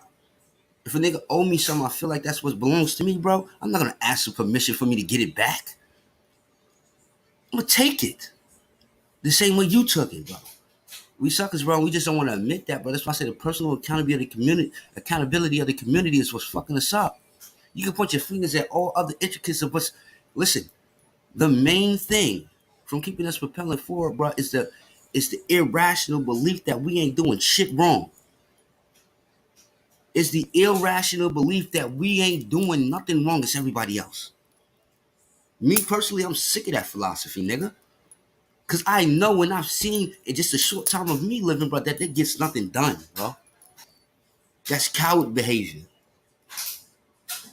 If a nigga owe me something, I feel like that's what belongs to me, bro. I'm not gonna ask for permission for me to get it back. I'm gonna take it. The same way you took it, bro. We suckers, bro. We just don't want to admit that, bro. That's why I say the personal accountability of the community is what's fucking us up. You can point your fingers at all other intricacies of what's. Listen, the main thing from keeping us propelling forward, bro, is the irrational belief that we ain't doing shit wrong. It's the irrational belief that we ain't doing nothing wrong as everybody else. Me personally, I'm sick of that philosophy, nigga. Cause I know and I've seen in just a short time of me living, bro, that gets nothing done, bro. That's coward behavior.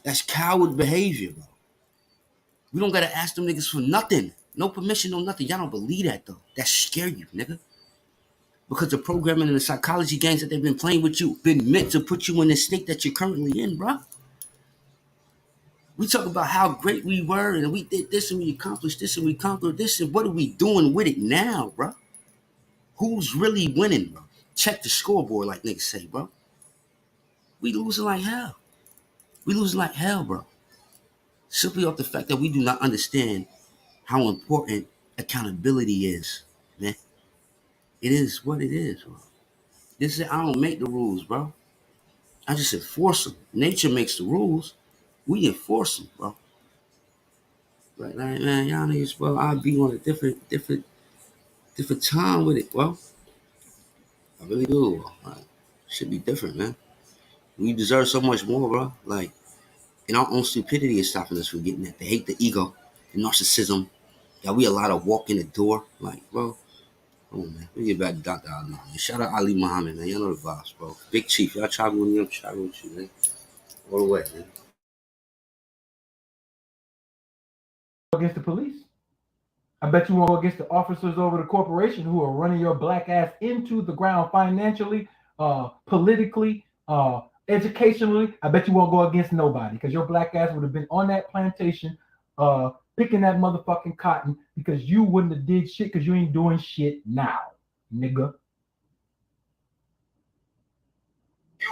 That's coward behavior, bro. We don't gotta ask them niggas for nothing. No permission, no nothing. Y'all don't believe that though. That scare you, nigga. Because the programming and the psychology games that they've been playing with you been meant to put you in the state that you're currently in, bro. We talk about how great we were and we did this and we accomplished this and we conquered this, and what are we doing with it now, bro? Who's really winning, bro? check the scoreboard, like niggas say, bro. We losing like hell. We losing like hell, bro. Simply off the fact that we do not understand how important accountability is, man. It is what it is, bro. This is I don't make the rules, bro. I just enforce them. Nature makes the rules. We enforce them, bro. Like man, y'all niggas, bro. I'll be on a different time with it, bro. I really do. Bro. Like, should be different, man. We deserve so much more, bro. Like, and our own stupidity is stopping us from getting that. The hate, the ego, the narcissism. Yeah, we allowed to walk in the door. Like, bro, come on, man. We get back to Dr. Ali, man. Shout out Ali Muhammad, man. Y'all know the vibes, bro. Big Chief. Y'all travel with me, I'm traveling with you, man. All the way, man. Against the police. I bet you won't go against the officers over the corporation who are running your black ass into the ground financially, politically, educationally. I bet you won't go against nobody because your black ass would have been on that plantation picking that motherfucking cotton because you wouldn't have did shit because you ain't doing shit now, nigga.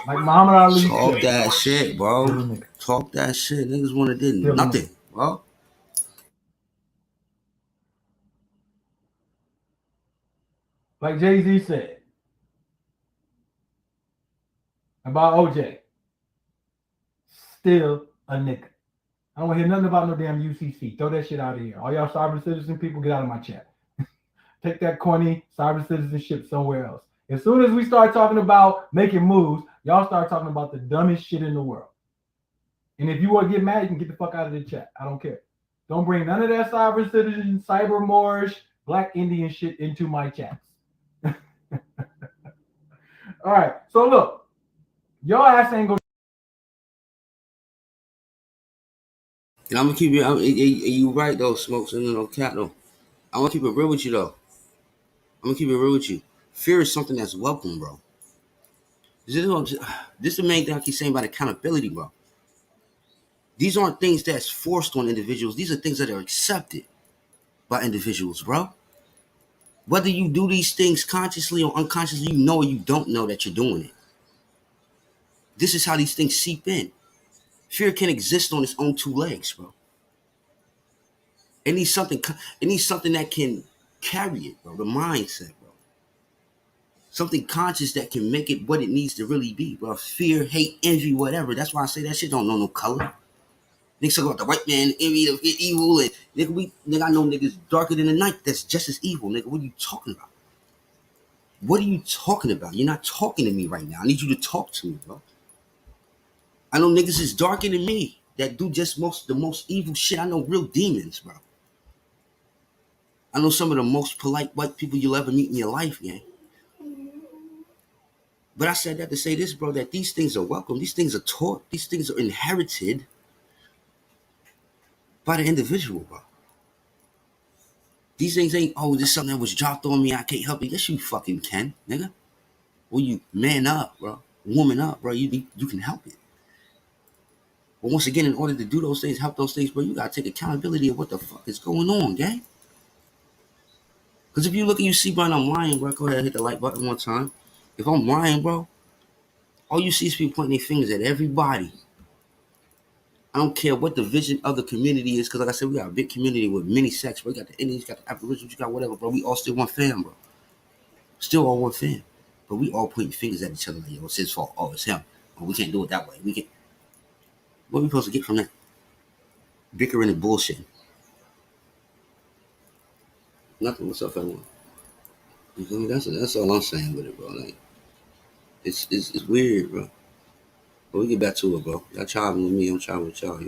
Like Muhammad Ali Talk said. that shit, bro. Talk that shit. Niggas wanna do nothing, bro. Like Jay-Z said about OJ, still a nigga. I don't want to hear nothing about no damn UCC. Throw that shit out of here. All y'all sovereign citizen people, get out of my chat. Take that corny sovereign citizenship somewhere else. As soon as we start talking about making moves, y'all start talking about the dumbest shit in the world. And if you want to get mad, you can get the fuck out of the chat. I don't care. Don't bring none of that sovereign citizen, cyber Moorish, black Indian shit into my chats. All right. So look, your ass ain't gonna. And I'm gonna keep you. You right though, smokes and no cat though. I'm gonna keep it real with you though. I'm gonna keep it real with you. Fear is something that's welcome, bro. This is the main thing I keep saying about accountability, bro. These aren't things that's forced on individuals. These are things that are accepted by individuals, bro. Whether you do these things consciously or unconsciously, you know or you don't know that you're doing it. This is how these things seep in. Fear can exist on its own two legs, bro. It needs something. It needs something that can carry it, bro. The mindset, bro. Something conscious that can make it what it needs to really be, bro. Fear, hate, envy, whatever. That's why I say that shit don't know no color. Niggas talk about the white man, envy, the evil, and nigga, I know niggas darker than the night that's just as evil, nigga. What are you talking about? What are you talking about? You're not talking to me right now. I need you to talk to me, bro. I know niggas is darker than me that do just the most evil shit. I know real demons, bro. I know some of the most polite white people you'll ever meet in your life, gang. But I said that to say this, bro, that these things are welcome. These things are taught. These things are inherited by the individual, bro. These things ain't, oh, this is something that was dropped on me. I can't help it. Yes, you fucking can, nigga. Well, you man up, bro. Woman up, bro. You can help it. But once again, in order to do those things, help those things, bro, you gotta take accountability of what the fuck is going on, gang. Because if you look and you see, bro, and I'm lying, bro, go ahead and hit the like button one time. If I'm lying, bro, all you see is people pointing their fingers at everybody. I don't care what the vision of the community is, because like I said, we got a big community with many sects, bro. You got the Indians, you got the Aboriginals, you got whatever, bro. We all still one fam, bro. Still all one fam. But we all pointing fingers at each other like, yo, it's his fault. Oh, it's him. But we can't do it that way. We can. What are we supposed to get from that? Bickering and bullshit. Nothing. What's up, everyone? You feel me? That's all I'm saying with it, bro. Like, it's weird, bro. But we get back to it, bro. Y'all traveling with me, I'm traveling with y'all.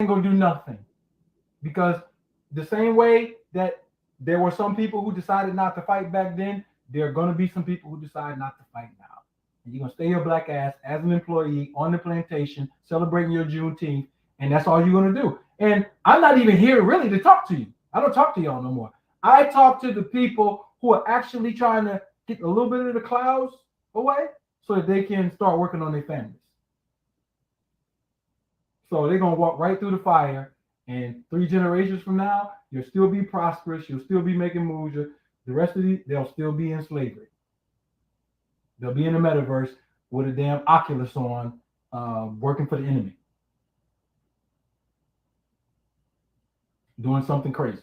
Ain't gonna do nothing because the same way that there were some people who decided not to fight back then, there are gonna be some people who decide not to fight now. And you're gonna stay your black ass as an employee on the plantation, celebrating your Juneteenth, and that's all you're gonna do. And I'm not even here really to talk to you. I don't talk to y'all no more. I talk to the people who are actually trying to get a little bit of the clouds away so that they can start working on their families. So they're gonna walk right through the fire, and 3 generations from now, you'll still be prosperous. You'll still be making moves. The rest of these, they'll still be in slavery. They'll be in the metaverse with a damn Oculus on, working for the enemy, doing something crazy.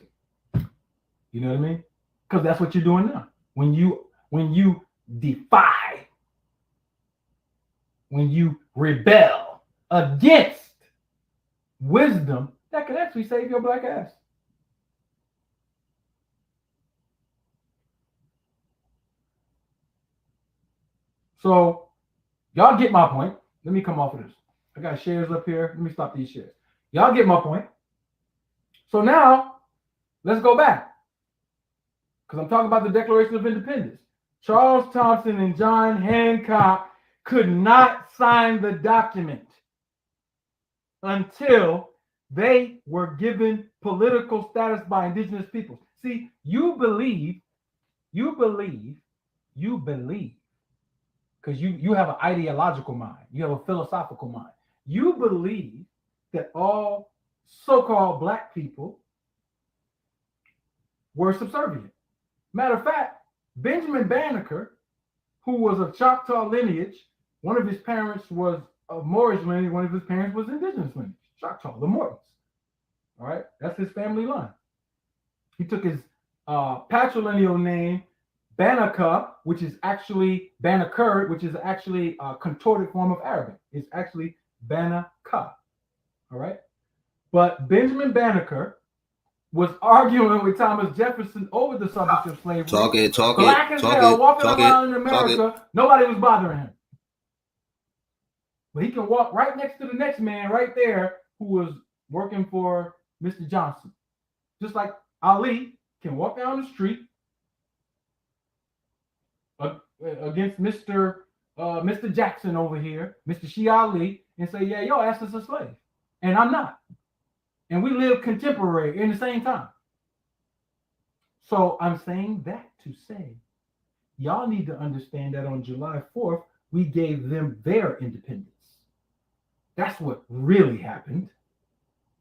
You know what I mean? Because that's what you're doing now. When you defy, when you rebel against wisdom, that can actually save your black ass. So y'all get my point. Let me come off of this. I got shares up here. Let me stop these shares. Y'all get my point. So now let's go back, because I'm talking about the Declaration of Independence. Charles Thompson and John Hancock could not sign the document until they were given political status by indigenous peoples. See, you believe, because you have an ideological mind, you have a philosophical mind. You believe that all so-called black people were subservient. Matter of fact, Benjamin Banneker, who was of Choctaw lineage, one of his parents was of Moorish lineage, one of his parents was indigenous lineage, Choctaw, the Mortons. All right, that's his family line. He took his patrilineal name, Banaka, which is actually Banneker, which is actually a contorted form of Arabic. It's actually Banaka. All right, but Benjamin Banneker was arguing with Thomas Jefferson over the subject of slavery. Black as hell, walking around in America, nobody was bothering him. But he can walk right next to the next man right there who was working for Mr. Johnson. Just like Ali can walk down the street against Mr. Jackson over here, Mr. Shia Ali, and say, yeah, your ass is a slave. And I'm not. And we live contemporary in the same time. So I'm saying that to say, y'all need to understand that on July 4th, we gave them their independence. That's what really happened.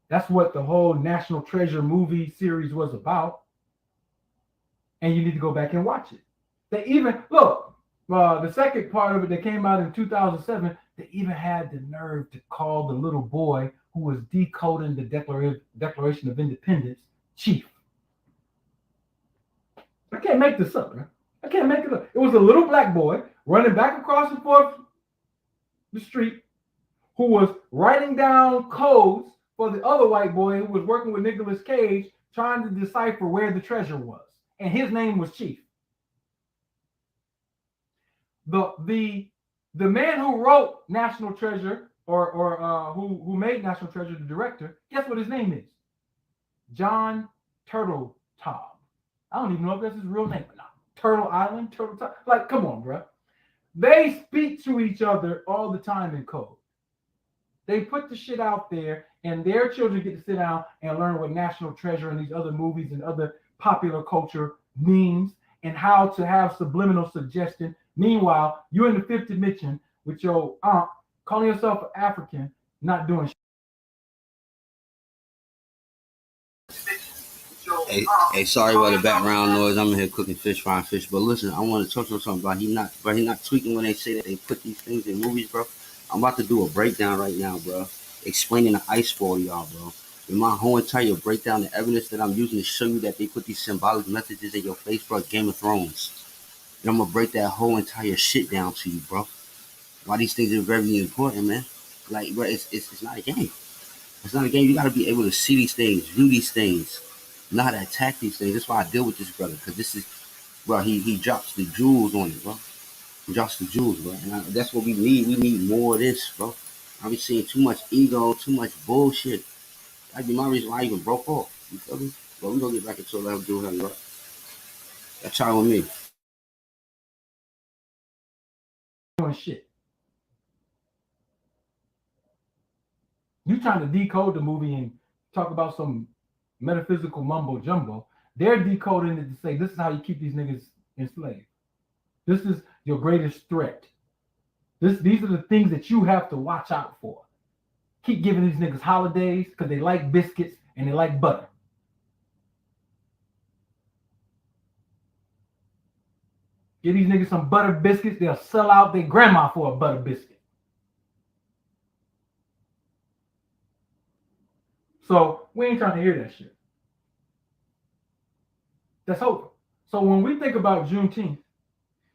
That's what the whole National Treasure movie series was about. And you need to go back and watch it. They even, look, the second part of it that came out in 2007, they even had the nerve to call the little boy who was decoding the Declaration of Independence Chief. I can't make this up, man. I can't make it up. It was a little black boy running back across and forth the street who was writing down codes for the other white boy who was working with Nicolas Cage trying to decipher where the treasure was. And his name was Chief. The man who wrote National Treasure or who made National Treasure, the director, guess what his name is? John Turteltaub. I don't even know if that's his real name or not. Turtle Island, Turteltaub. Like, come on, bro. They speak to each other all the time in code. They put the shit out there, and their children get to sit down and learn what National Treasure and these other movies and other popular culture means and how to have subliminal suggestion. Meanwhile, you're in the fifth dimension with your aunt calling yourself an African, not doing shit. Hey, sorry about the background noise. I'm in here cooking fish, frying fish. But listen, I want to touch on something about he not tweaking when they say that they put these things in movies, bro. I'm about to do a breakdown right now, bro, explaining the ice for y'all, bro. In my whole entire breakdown, the evidence that I'm using to show you that they put these symbolic messages in your face, bro, Game of Thrones. And I'm gonna break that whole entire shit down to you, bro. Why these things are very important, man. Like, bro, it's not a game. It's not a game. You gotta be able to see these things, view these things, know how to attack these things. That's why I deal with this brother, because this is, bro, he drops the jewels on it, bro. He drops the jewels, bro. And that's what we need. We need more of this, bro. I be seeing too much ego, too much bullshit. That'd be my reason why I even broke off. You feel me? But we gonna get back into it. Do nothing, bro. That's try with me. Doing shit. You trying to decode the movie and talk about some metaphysical mumbo jumbo. They're decoding it to say this is how you keep these niggas enslaved. This is your greatest threat. These are the things that you have to watch out for. Keep giving these niggas holidays because they like biscuits and they like butter. Give these niggas some butter biscuits. They'll sell out their grandma for a butter biscuit. So we ain't trying to hear that shit. That's over. So when we think about Juneteenth,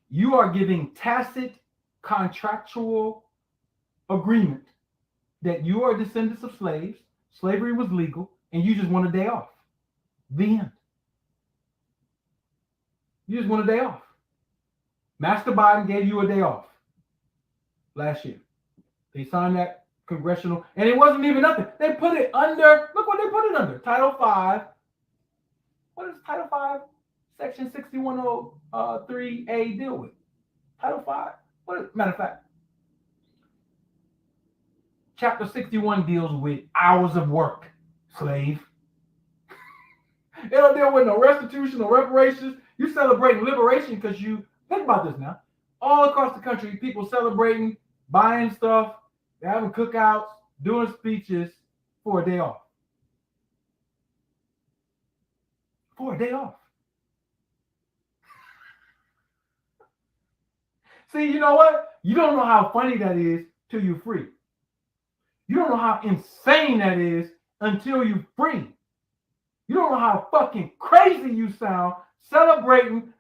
you are giving tacit contractual agreement that you are descendants of slaves, slavery was legal, and you just want a day off. The end. You just want a day off. Master Biden gave you a day off last year. They signed that congressional, and it wasn't even nothing. They put it under, look what they put it under, Title V. What does Title V, Section 6103A deal with? Title V. Matter of fact, Chapter 61 deals with hours of work, slave. It don't deal with no restitution or reparations. You celebrating liberation because you, think about this now, all across the country, people celebrating, buying stuff, they're having cookouts, doing speeches for a day off. For a day off. See, you know what? You don't know how funny that is till you're free. You don't know how insane that is until you're free. You don't know how fucking crazy you sound celebrating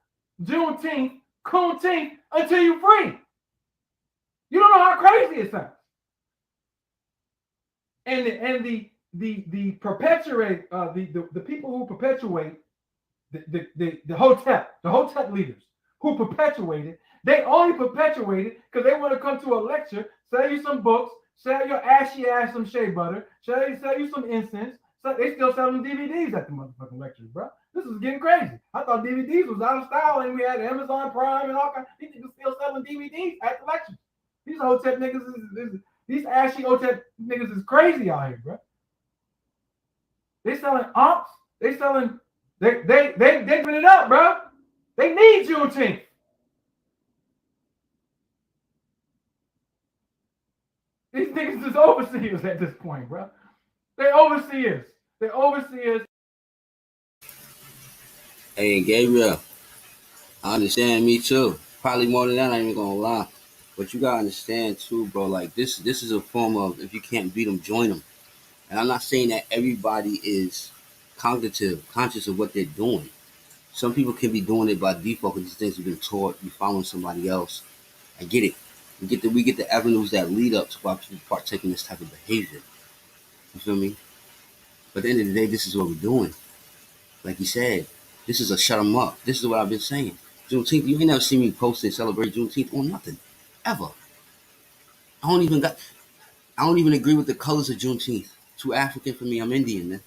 Juneteenth, Juneteenth until you're free. You don't know how crazy it sounds. And the perpetuate the people who perpetuate the Hotep leaders who perpetuate it, they only perpetuate it because they want to come to a lecture, sell you some books, sell your ashy ass some shea butter, sell you some incense. So they still selling DVDs at the motherfucking lectures, bro. This is getting crazy. I thought DVDs was out of style and we had Amazon Prime and all kinds. These niggas still selling DVDs at the lectures. These Hotep niggas these ashy Hotep niggas is crazy out here, bro. They selling umps. They selling. They giving it up, bro. They need Juneteenth. These niggas is overseers at this point, bro. They're overseers. They're overseers. Hey, Gabriel, I understand, me too. Probably more than that, I ain't even gonna lie. But you gotta understand too, bro, like this is a form of, if you can't beat them, join them. And I'm not saying that everybody is conscious of what they're doing. Some people can be doing it by default because these things have been taught, you following somebody else. I get it. We get the avenues that lead up to why people partake in this type of behavior. You feel me? But at the end of the day, this is what we're doing. Like you said, this is a shut them up. This is what I've been saying. Juneteenth, you ain't never seen me post and celebrate Juneteenth on nothing. Ever. I don't even agree with the colors of Juneteenth. Too African for me. I'm Indian, man.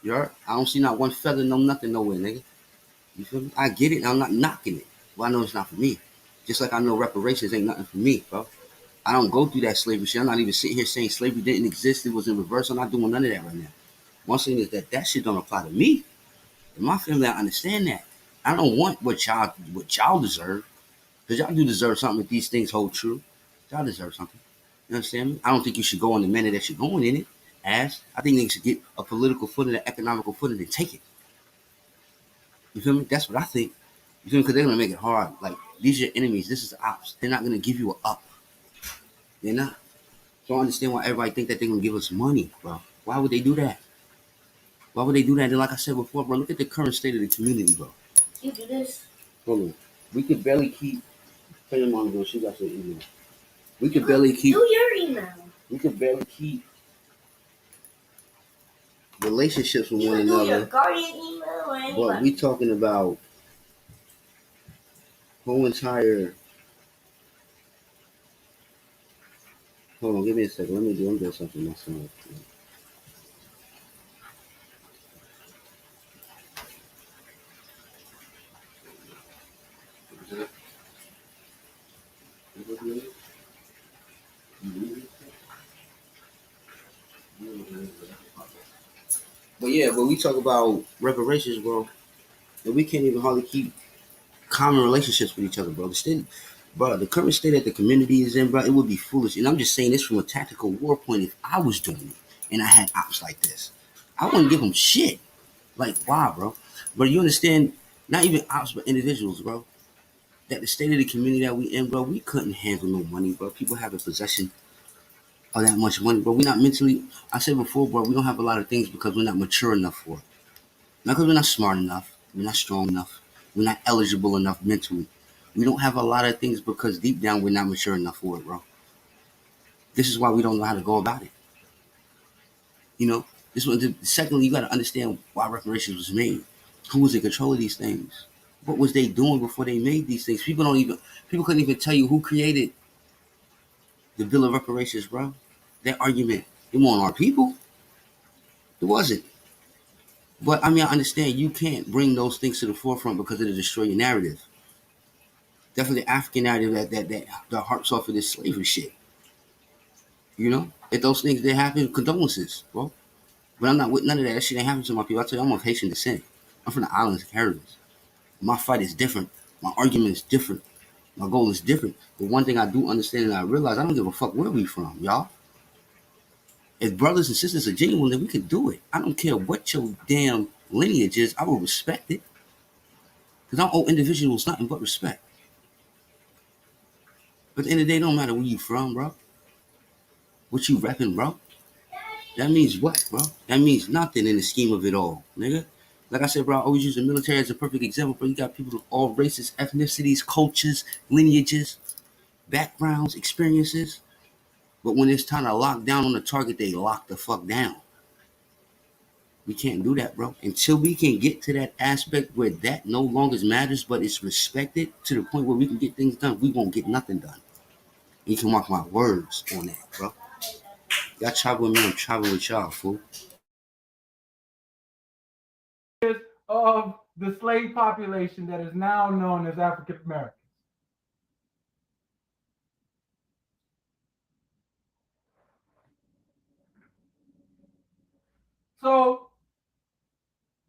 You heard? I don't see not one feather, no nothing nowhere, nigga. You feel me? I get it, and I'm not knocking it. Well, I know it's not for me. Just like I know reparations ain't nothing for me, bro. I don't go through that slavery shit. I'm not even sitting here saying slavery didn't exist. It was in reverse. I'm not doing none of that right now. One thing is that shit don't apply to me. In my family, I understand that. I don't want what y'all deserve. Because y'all do deserve something if these things hold true. Y'all deserve something. You understand me? I don't think you should go on the manner that you're going in it. I think they should get a political footing, an economical footing, and take it. You feel me? That's what I think. You feel me? Because they're going to make it hard. Like, these are your enemies. This is the ops. They're not going to give you an up. They're not. So I understand why everybody think that they're going to give us money, bro. Why would they do that? Why would they do that? And like I said before, bro, look at the current state of the community, bro. You do this. Hold on. We could barely keep. Tell your mom, bro, she got your email. We could barely keep. Do your email. We could barely keep relationships with You one can do your another. guardian email or anybody. But we talking about whole entire. Hold on, give me a second. I'm doing something myself. But we talk about reparations, bro, and we can't even hardly keep common relationships with each other, bro. The current state that the community is in, bro, it would be foolish. And I'm just saying this from a tactical war point. If I was doing it and I had ops like this, I wouldn't give them shit. Like, why, bro? But you understand, not even ops, but individuals, bro. that the state of the community that we in, bro, we couldn't handle no money, bro. People having possession of that much money, bro. We not mentally. I said before, bro, we don't have a lot of things because we're not mature enough for it. Not because we're not smart enough, we're not strong enough, we're not eligible enough mentally. We don't have a lot of things because deep down we're not mature enough for it, bro. This is why we don't know how to go about it. You know, this one. Secondly, you got to understand why reparations was made. Who was in control of these things? What was they doing before they made these things? People couldn't even tell you who created the Bill of Reparations, bro. That argument, it wasn't our people. It wasn't. But I mean, I understand you can't bring those things to the forefront because it'll destroy your narrative. Definitely the African narrative that harps off of this slavery shit. You know, if those things did happen, condolences, bro. But I'm not with none of that. That shit ain't happened to my people. I tell you, I'm of Haitian descent. I'm from the islands of Caribbean. My fight is different. My argument is different. My goal is different. But one thing I do understand and I realize, I don't give a fuck where we from, y'all. If brothers and sisters are genuine, then we can do it. I don't care what your damn lineage is. I will respect it. Because I don't owe individuals nothing but respect. But at the end of the day, it don't matter where you from, bro. What you repping, bro. That means what, bro? That means nothing in the scheme of it all, nigga. Like I said, bro, I always use the military as a perfect example, bro. You got people of all races, ethnicities, cultures, lineages, backgrounds, experiences. But when it's time to lock down on the target, they lock the fuck down. We can't do that, bro. Until we can get to that aspect where that no longer matters, but it's respected to the point where we can get things done, we won't get nothing done. You can mark my words on that, bro. Y'all travel with me, I'm traveling with y'all, fool. Of the slave population that is now known as African Americans. So,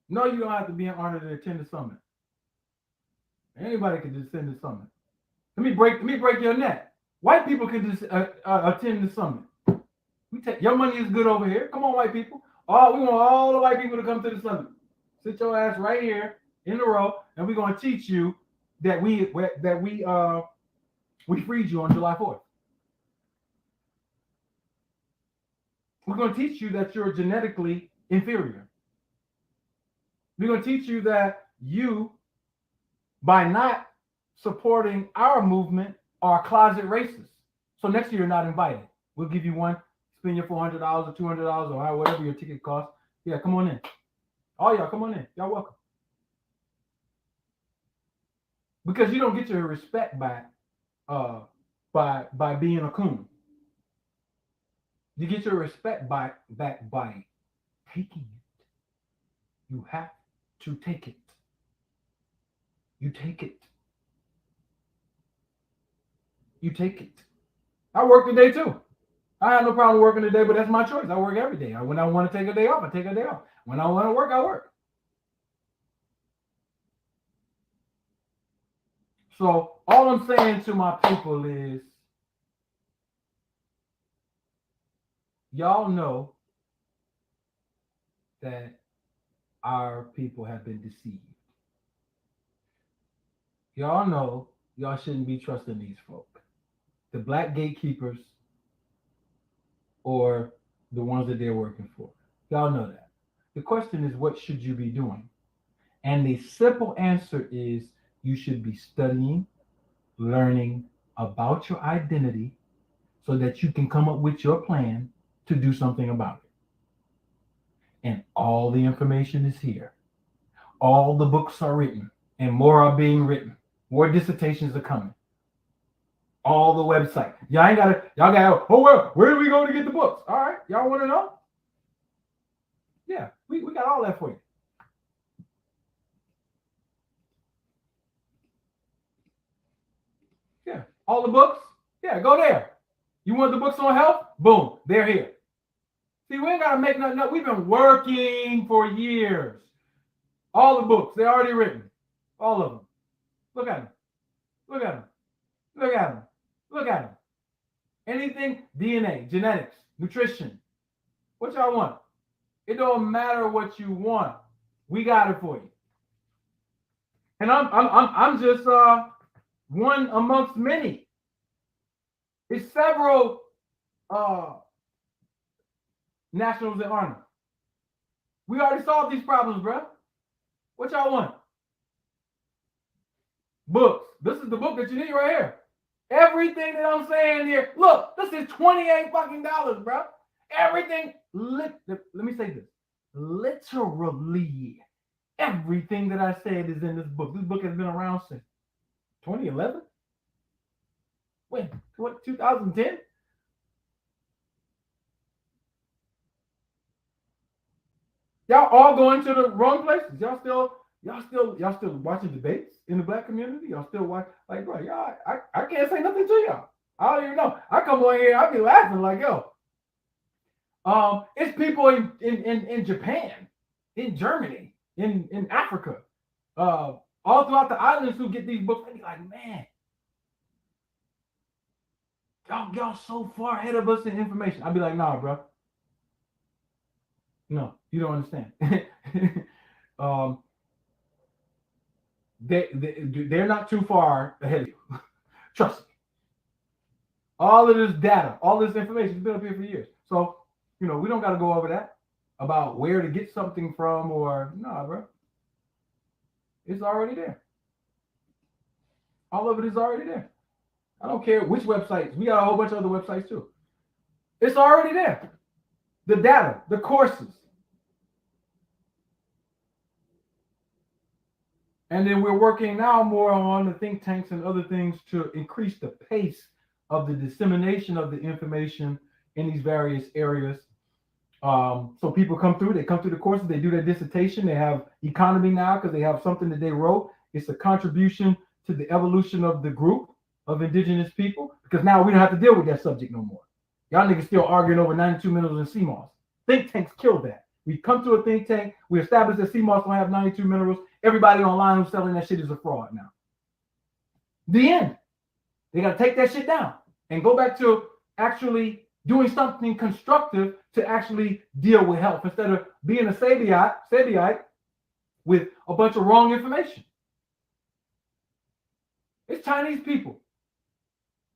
no, you don't have to be an honor to attend the summit. Anybody can just attend the summit. Let me break your neck. White people can just attend the summit. We take your money is good over here. Come on, white people. We want all the white people to come to the summit. Sit your ass right here in the row, and we're gonna teach you that we freed you on July 4th. We're gonna teach you that you're genetically inferior. We're gonna teach you that you, by not supporting our movement, are closet racist. So next year you're not invited. We'll give you one. Spend your $400 or $200 or whatever your ticket costs. Yeah, come on in. All y'all, come on in. Y'all welcome. Because you don't get your respect back by being a coon. You get your respect back by taking it. You have to take it. You take it. You take it. I work today too. I have no problem working today, but that's my choice. I work every day. When I want to take a day off, I take a day off. When I want to work, I work. So all I'm saying to my people is, y'all know that our people have been deceived. Y'all know y'all shouldn't be trusting these folk. The black gatekeepers or the ones that they're working for. Y'all know that. The question is, what should you be doing? And the simple answer is, you should be studying, learning about your identity so that you can come up with your plan to do something about it. And all the information is here. All the books are written, and more are being written. More dissertations are coming. All the website. Y'all got, well, where do we go to get the books? All right, y'all want to know? Yeah, we got all that for you. Yeah, all the books. Yeah, go there. You want the books on health? Boom, they're here. See, we ain't got to make nothing up. We've been working for years. All the books, they're already written. All of them. Look at them. Look at them. Look at them. Look at them. Anything, DNA, genetics, nutrition. What y'all want? It don't matter what you want. We got it for you. And I'm just one amongst many. It's several nationals in Arnold. We already solved these problems, bro. What y'all want? Books. This is the book that you need right here. Everything that I'm saying here. Look, this is $28 fucking dollars, bro. Everything. Let me say this. Literally, everything that I said is in this book. This book has been around since 2011. When? What? 2010? Y'all all going to the wrong places. Y'all still watching debates in the black community. Y'all still watch, like, bro, y'all, I can't say nothing to y'all. I don't even know. I come on here, I be laughing like, yo. It's people in Japan, in Germany, in Africa, all throughout the islands who get these books. They be like, man, y'all so far ahead of us in information. I'd be like, nah, bro. No, you don't understand. They're not too far ahead of you. Trust me. All of this data, all this information has been up here for years. So, we don't got to go over that about where to get something from or nah, bro. It's already there. All of it is already there. I don't care which websites. We got a whole bunch of other websites too. It's already there. The data, the courses. And then we're working now more on the think tanks and other things to increase the pace of the dissemination of the information in these various areas. So people come through the courses, they do their dissertation, they have economy now because they have something that they wrote. It's a contribution to the evolution of the group of indigenous people, because now we don't have to deal with that subject no more. Y'all niggas still arguing over 92 minerals in CMOS. Think tanks killed that. We come to a think tank, we establish that CMOS don't have 92 minerals. Everybody online who's selling that shit is a fraud now. The end. They got to take that shit down and go back to actually doing something constructive to actually deal with health instead of being a Sabiite with a bunch of wrong information. It's Chinese people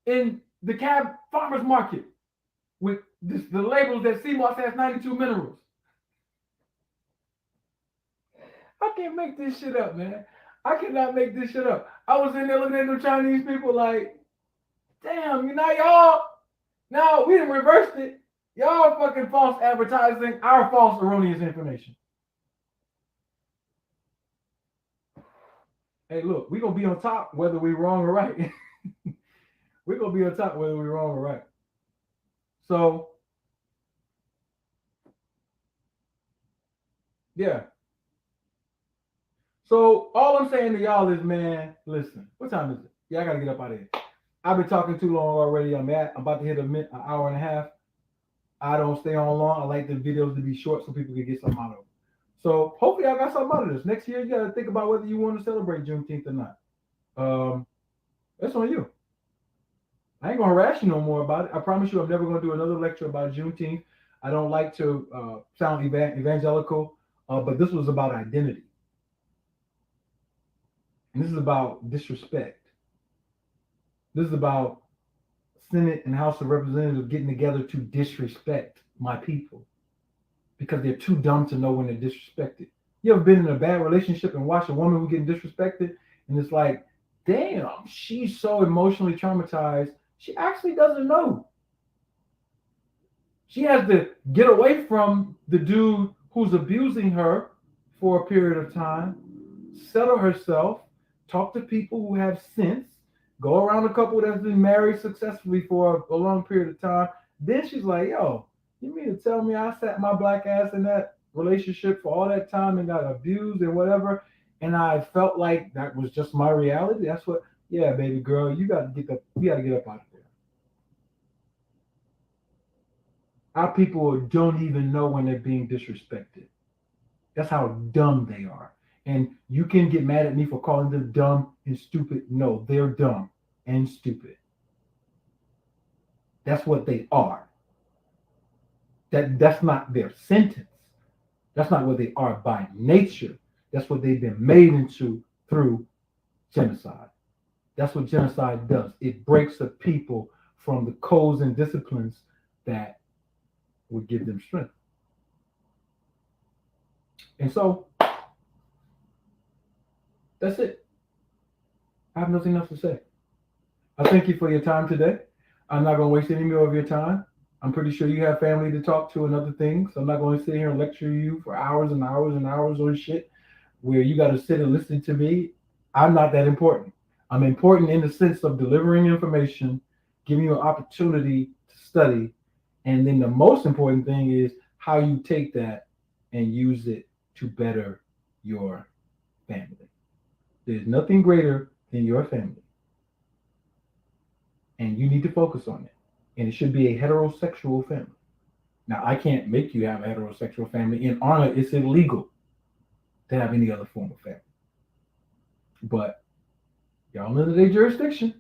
in the cab farmers market with the labels that CMOS has 92 minerals. I can't make this shit up, man. I cannot make this shit up. I was in there looking at the Chinese people like, damn, y'all. Now we done reversed it. Y'all fucking false advertising our false erroneous information. Hey, look, we're going to be on top whether we're wrong or right. We're going to be on top whether we're wrong or right. So, yeah. So all I'm saying to y'all is, man, listen, what time is it? Yeah, I got to get up out of here. I've been talking too long already. I'm about to hit an hour and a half. I don't stay on long. I like the videos to be short so people can get something out of them. So hopefully I got something out of this. Next year, you got to think about whether you want to celebrate Juneteenth or not. That's on you. I ain't going to harass you no more about it. I promise you I'm never going to do another lecture about Juneteenth. I don't like to sound evangelical, but this was about identity. And this is about disrespect. This is about Senate and House of Representatives getting together to disrespect my people because they're too dumb to know when they're disrespected. You ever been in a bad relationship and watched a woman who's getting disrespected and it's like, damn, she's so emotionally traumatized, she actually doesn't know. She has to get away from the dude who's abusing her for a period of time, settle herself, talk to people who have sense, go around a couple that's been married successfully for a long period of time. Then she's like, yo, you mean to tell me I sat my black ass in that relationship for all that time and got abused and whatever, and I felt like that was just my reality? That's what, yeah, baby girl, you got to get up out of there. Our people don't even know when they're being disrespected. That's how dumb they are. And you can get mad at me for calling them dumb and stupid. No, they're dumb and stupid. That's what they are. That's not their sentence. That's not what they are by nature. That's what they've been made into through genocide. That's what genocide does. It breaks a people from the codes and disciplines that would give them strength. And so that's it. I have nothing else to say. I thank you for your time today. I'm not going to waste any more of your time. I'm pretty sure you have family to talk to and other things. I'm not going to sit here and lecture you for hours and hours and hours on shit where you got to sit and listen to me. I'm not that important. I'm important in the sense of delivering information, giving you an opportunity to study. And then the most important thing is how you take that and use it to better your family. There's nothing greater than your family. And you need to focus on it. And it should be a heterosexual family. Now, I can't make you have a heterosexual family. In honor, it's illegal to have any other form of family. But y'all under their jurisdiction.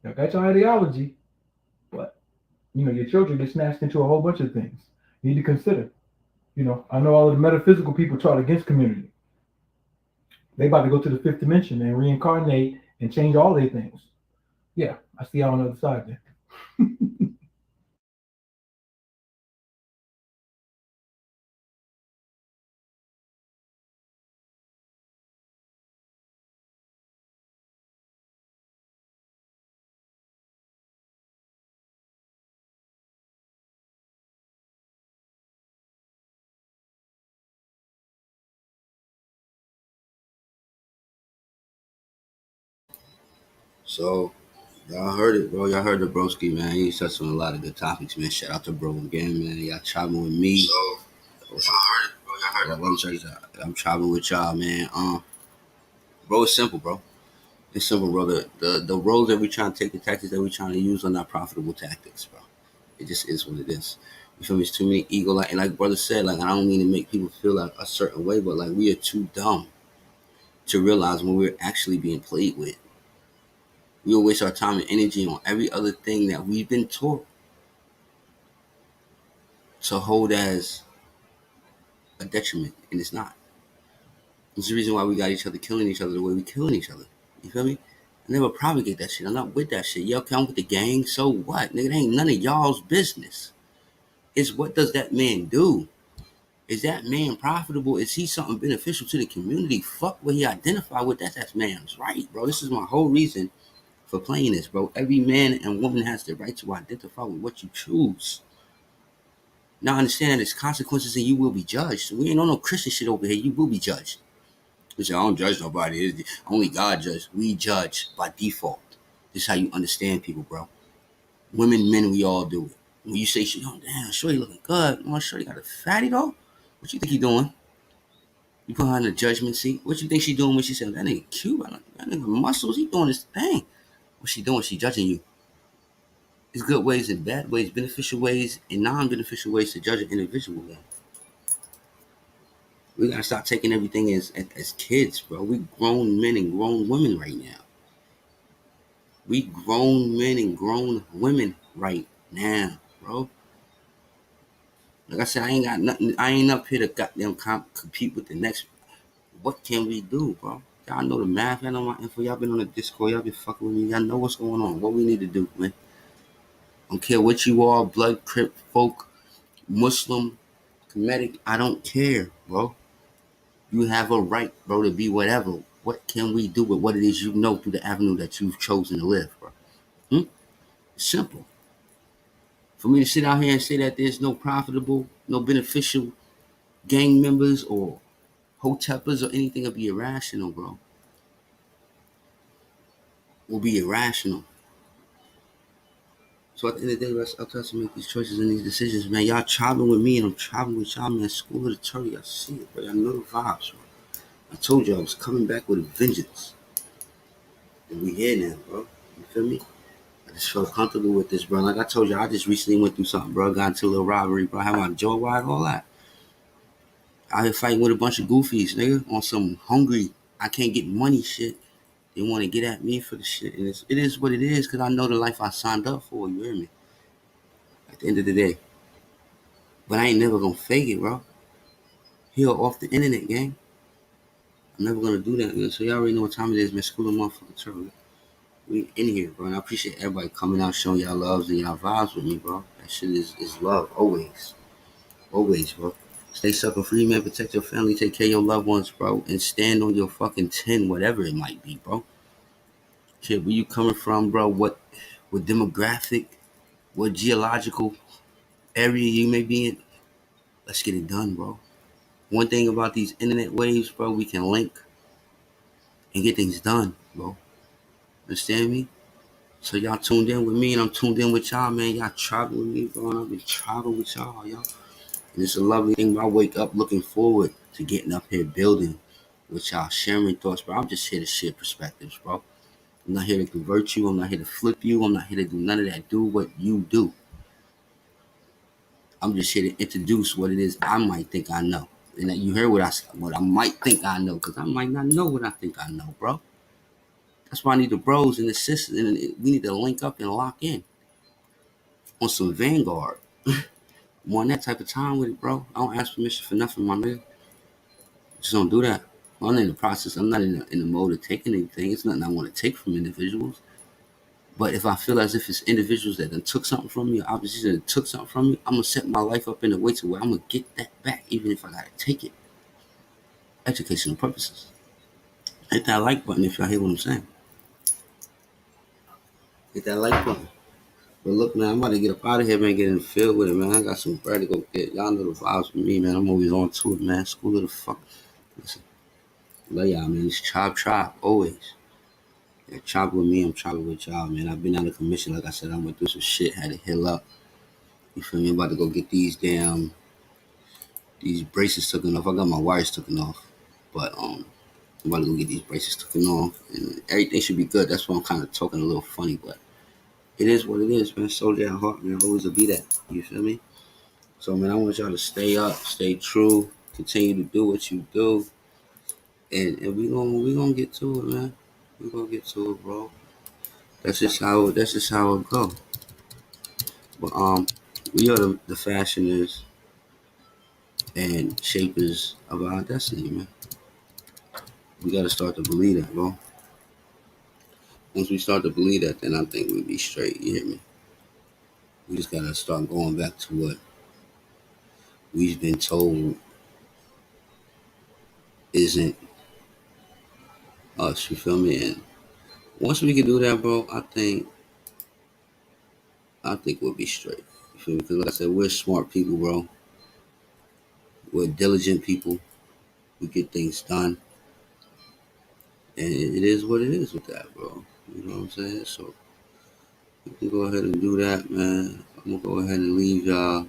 Y'all got your ideology. But, your children get snatched into a whole bunch of things. You need to consider. I know all of the metaphysical people taught against community. They about to go to the fifth dimension and reincarnate and change all their things. Yeah, I see y'all on the other side there. So, y'all heard it, bro. Y'all heard the broski, man. He touched on a lot of good topics, man. Shout out to bro again, man. Y'all chopping with me. So, y'all heard it, bro. Y'all heard it. I'm chopping with y'all, man. Bro, it's simple, bro. It's simple, bro. The roles that we trying to take, the tactics that we trying to use are not profitable tactics, bro. It just is what it is. You feel me? It's too many ego, and like brother said, like I don't mean to make people feel like a certain way, but like we are too dumb to realize when we're actually being played with. We'll waste our time and energy on every other thing that we've been taught to hold as a detriment, and it's not. It's the reason why we got each other killing each other the way we killing each other. You feel me? I never propagate that shit. I'm not with that shit. Y'all come with the gang, so what? Nigga, it ain't none of y'all's business. It's what does that man do? Is that man profitable? Is he something beneficial to the community? Fuck what he identify with. That's man's right, bro. This is my whole reason for playing this, bro. Every man and woman has the right to identify with what you choose. Now understand that there's consequences and you will be judged. We ain't on no Christian shit over here. You will be judged. You say, I don't judge nobody. Only God judges. We judge by default. This is how you understand people, bro. Women, men, we all do it. When you say, oh, damn, Shorty looking good. Oh, Shorty got a fatty, though? What you think he doing? You put her in the judgment seat. What you think she doing when she said, that nigga cute? That nigga muscles. He doing his thing. What she doing? She judging you. There's good ways and bad ways, beneficial ways and non-beneficial ways to judge an individual. Man. We gotta stop taking everything as kids, bro. We grown men and grown women right now. We grown men and grown women right now, bro. Like I said, I ain't got nothing. I ain't up here to goddamn compete with the next. What can we do, bro? Y'all know the math. Y'all know my info. Y'all been on the Discord. Y'all been fucking with me. Y'all know what's going on. What we need to do, man. Don't care what you are, blood, crip, folk, Muslim, Kemetic. I don't care, bro. You have a right, bro, to be whatever. What can we do with what it is you know through the avenue that you've chosen to live, bro? It's simple. For me to sit out here and say that there's no profitable, no beneficial gang members or hoteppers or anything will be irrational, bro. Will be irrational. So at the end of the day, I'll try to make these choices and these decisions, man. Y'all chopping with me and I'm chopping with y'all, man. School of the Turtle, y'all see it, bro. Y'all know the vibes, bro. I told you I was coming back with a vengeance. And we here now, bro. You feel me? I just felt comfortable with this, bro. Like I told you, I just recently went through something, bro. Got into a little robbery, bro. I had my jaw wide, all that. Out here fighting with a bunch of goofies, nigga, on some hungry, I can't get money shit. They want to get at me for the shit. And it is what it is, because I know the life I signed up for, you hear me? At the end of the day. But I ain't never going to fake it, bro. Here off the internet, gang. I'm never going to do that, man. So y'all already know what time it is, man. School of motherfucking turtle. We in here, bro. And I appreciate everybody coming out, showing y'all loves and y'all vibes with me, bro. That shit is love, always. Always, bro. Stay sucker free, man. Protect your family, take care of your loved ones, bro. And stand on your fucking 10, whatever it might be, bro. Shit, where you coming from, bro? What demographic, what geological area you may be in? Let's get it done, bro. One thing about these internet waves, bro, we can link and get things done, bro. Understand me? So y'all tuned in with me and I'm tuned in with y'all, man. Y'all travel with me, bro. And I've been traveling with y'all, y'all. And it's a lovely thing. I wake up looking forward to getting up here building with y'all, sharing thoughts, bro. I'm just here to share perspectives, bro. I'm not here to convert you. I'm not here to flip you. I'm not here to do none of that. Do what you do. I'm just here to introduce what it is I might think I know. And that you heard what I might think I know, because I might not know what I think I know, bro. That's why I need the bros and the sisters, and we need to link up and lock in on some Vanguard. I'm on that type of time with it, bro. I don't ask permission for nothing, my man. Just don't do that. I'm not in the process. I'm not in the mode of taking anything. It's nothing I want to take from individuals. But if I feel as if it's individuals that done took something from me, or opposition that took something from me, I'm going to set my life up in a way to where I'm going to get that back, even if I got to take it. Educational purposes. Hit that like button if y'all hear what I'm saying. Hit that like button. But look, man, I'm about to get up out of here, man, get in the field with it, man. I got some bread to go get. Y'all know the vibes with me, man. I'm always on to it, man. School of the fuck. Listen, love y'all, man. It's chop, always. Yeah, chop with me, I'm chopping with y'all, man. I've been out of commission, like I said. I went through some shit, had to heal up. You feel me? I'm about to go get these braces taken off. I got my wires taken off. But, I'm about to go get these braces taken off. And everything should be good. That's why I'm kind of talking a little funny, but it is what it is, man. Soldier at heart, man. Always will be that. You feel me? So, man, I want y'all to stay up, stay true, continue to do what you do, and we gonna get to it, man. We gonna get to it, bro. That's just how it go. But we are the fashioners and shapers of our destiny, man. We gotta start to believe that, bro. Once we start to believe that, then I think we'll be straight. You hear me? We just gotta start going back to what we've been told isn't us. You feel me? And once we can do that, bro, I think we'll be straight. You feel me? Because like I said, we're smart people, bro. We're diligent people. We get things done. And it is what it is with that, bro. You know what I'm saying? So we can go ahead and do that, man. I'm gonna go ahead and leave y'all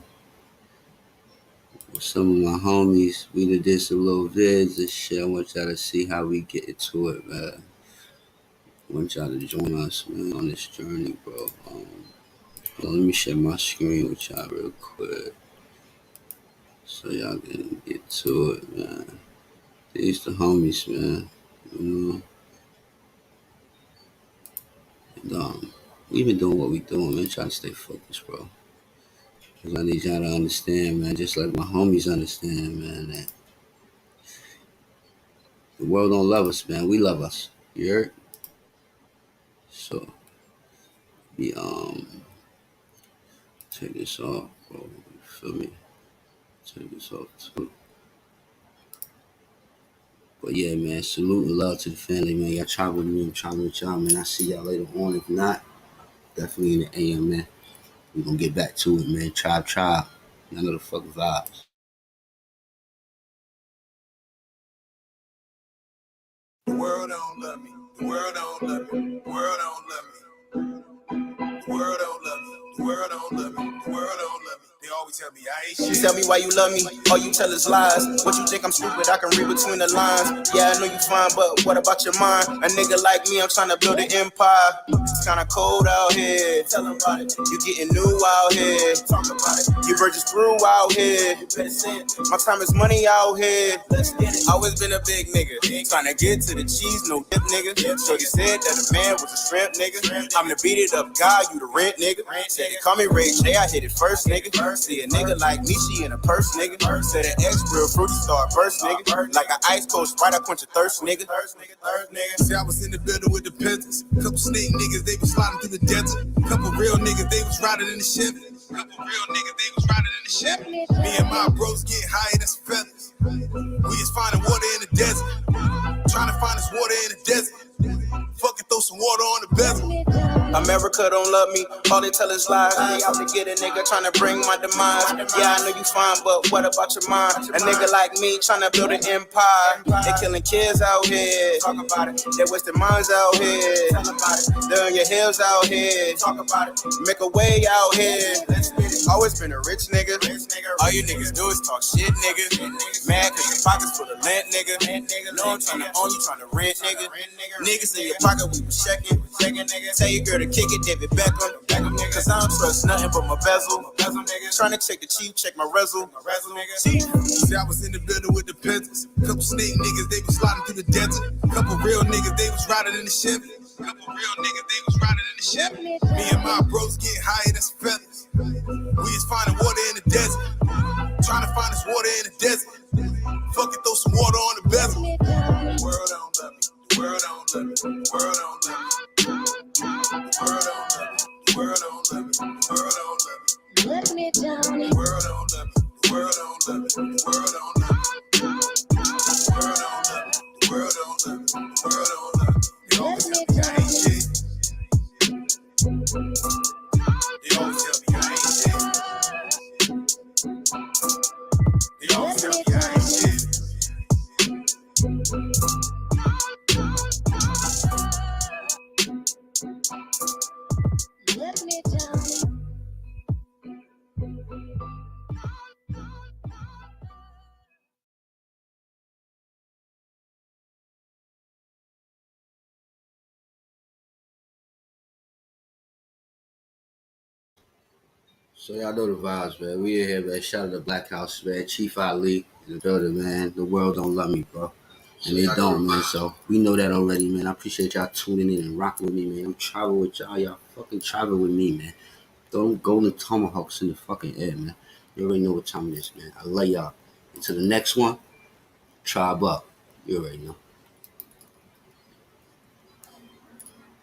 with some of my homies. We did some little vids and shit. I want y'all to see how we get into it, man. I want y'all to join us, man, on this journey, bro. So let me share my screen with y'all real quick so y'all can get to it, man. These the homies, man. You know? And, we've been doing what we doing, man. Trying to stay focused, bro. Because I need y'all to understand, man, just like my homies understand, man, that the world don't love us, man. We love us. You heard? So, take this off, bro. You feel me? Take this off, too. But yeah, man, salute and love to the family, man. Y'all travel with me, I'm traveling with y'all, man. I see y'all later on. If not, definitely in the AM, man. We gonna get back to it, man. Tribe. Y'all know the fuck vibes. The world don't love me. The world don't love me. The world don't love me. The world don't love me. The world don't love me. The world don't love me. They always tell me I ain't shit. Tell me why you love me. All you tell is lies. What you think I'm stupid? I can read between the lines. Yeah, I know you fine, but what about your mind? A nigga like me, I'm trying to build an empire. It's kinda cold out here. Tell them about it. You getting new out here. Talk about it. You virgins through out here. You better say it. My time is money out here. Let's get it. Always been a big nigga. Trying to get to the cheese, no dip, nigga. So you said that a man was a shrimp, nigga. I'm the beat it up guy, you the rent, nigga. Said it call me Ray J, I hit it first, nigga. See, See a nigga like me, she in a purse, nigga. Said an ex real fruity start burst, nigga. Like an ice cold Sprite, I quench a thirst, nigga. See, I was in the building with the Panthers. Couple snake niggas, they was sliding through the desert. Couple real niggas, they was riding in the Chevy. Me and my bros get higher than some feathers. We is finding water in the desert. Trying to find us water in the desert. Fucking throw some water on the bezel. America don't love me, all they tell is lies. They out to get a nigga trying to bring my demise. Yeah, I know you fine, but what about your mind? A nigga like me trying to build an empire. They killing kids out here. Talk about it. They wasting minds out here. They're on your heels out here. Talk about it. Make a way out here. Always been a rich nigga. All you niggas do is talk shit, nigga. Mad cause your pockets full of lint, nigga. No, I'm trying to own you, trying to rent, nigga. Niggas in your pocket, we was checking, nigga. Tell your girl to kick it, David Beckham. Cause I don't trust nothing but my bezel. Trying to check the cheap, check my rezzle. See, I was in the building with the Panthers. Couple snake niggas, they was sliding through the desert. Couple real niggas, they was riding in the Chevy. Me and my bros get higher than some feathers. We is finding water in the desert. Trying to find us water in the desert. Fucking throw some water on the bezel. The world don't love me. The world don't love me. The world don't love me. The world don't love me. The world don't love me. The world don't love me. Let me down. The world don't love me. The world don't love me. The world don't love me. The world don't love me. The world don't love me. The world don't love me. They always tell me I ain't shit. They always tell me I ain't shit. They always tell me I ain't shit. Let me down. So y'all know the vibes, man. We in here, man. Shout out to Black House, man. Chief Ali in the building, man. The world don't love me, bro. And they don't, man. So we know that already, man. I appreciate y'all tuning in and rocking with me, man. I'm traveling with y'all. Y'all fucking travel with me, man. Throw golden tomahawks in the fucking air, man. You already know what time it is, man. I love y'all. Until the next one, tribe up. You already know.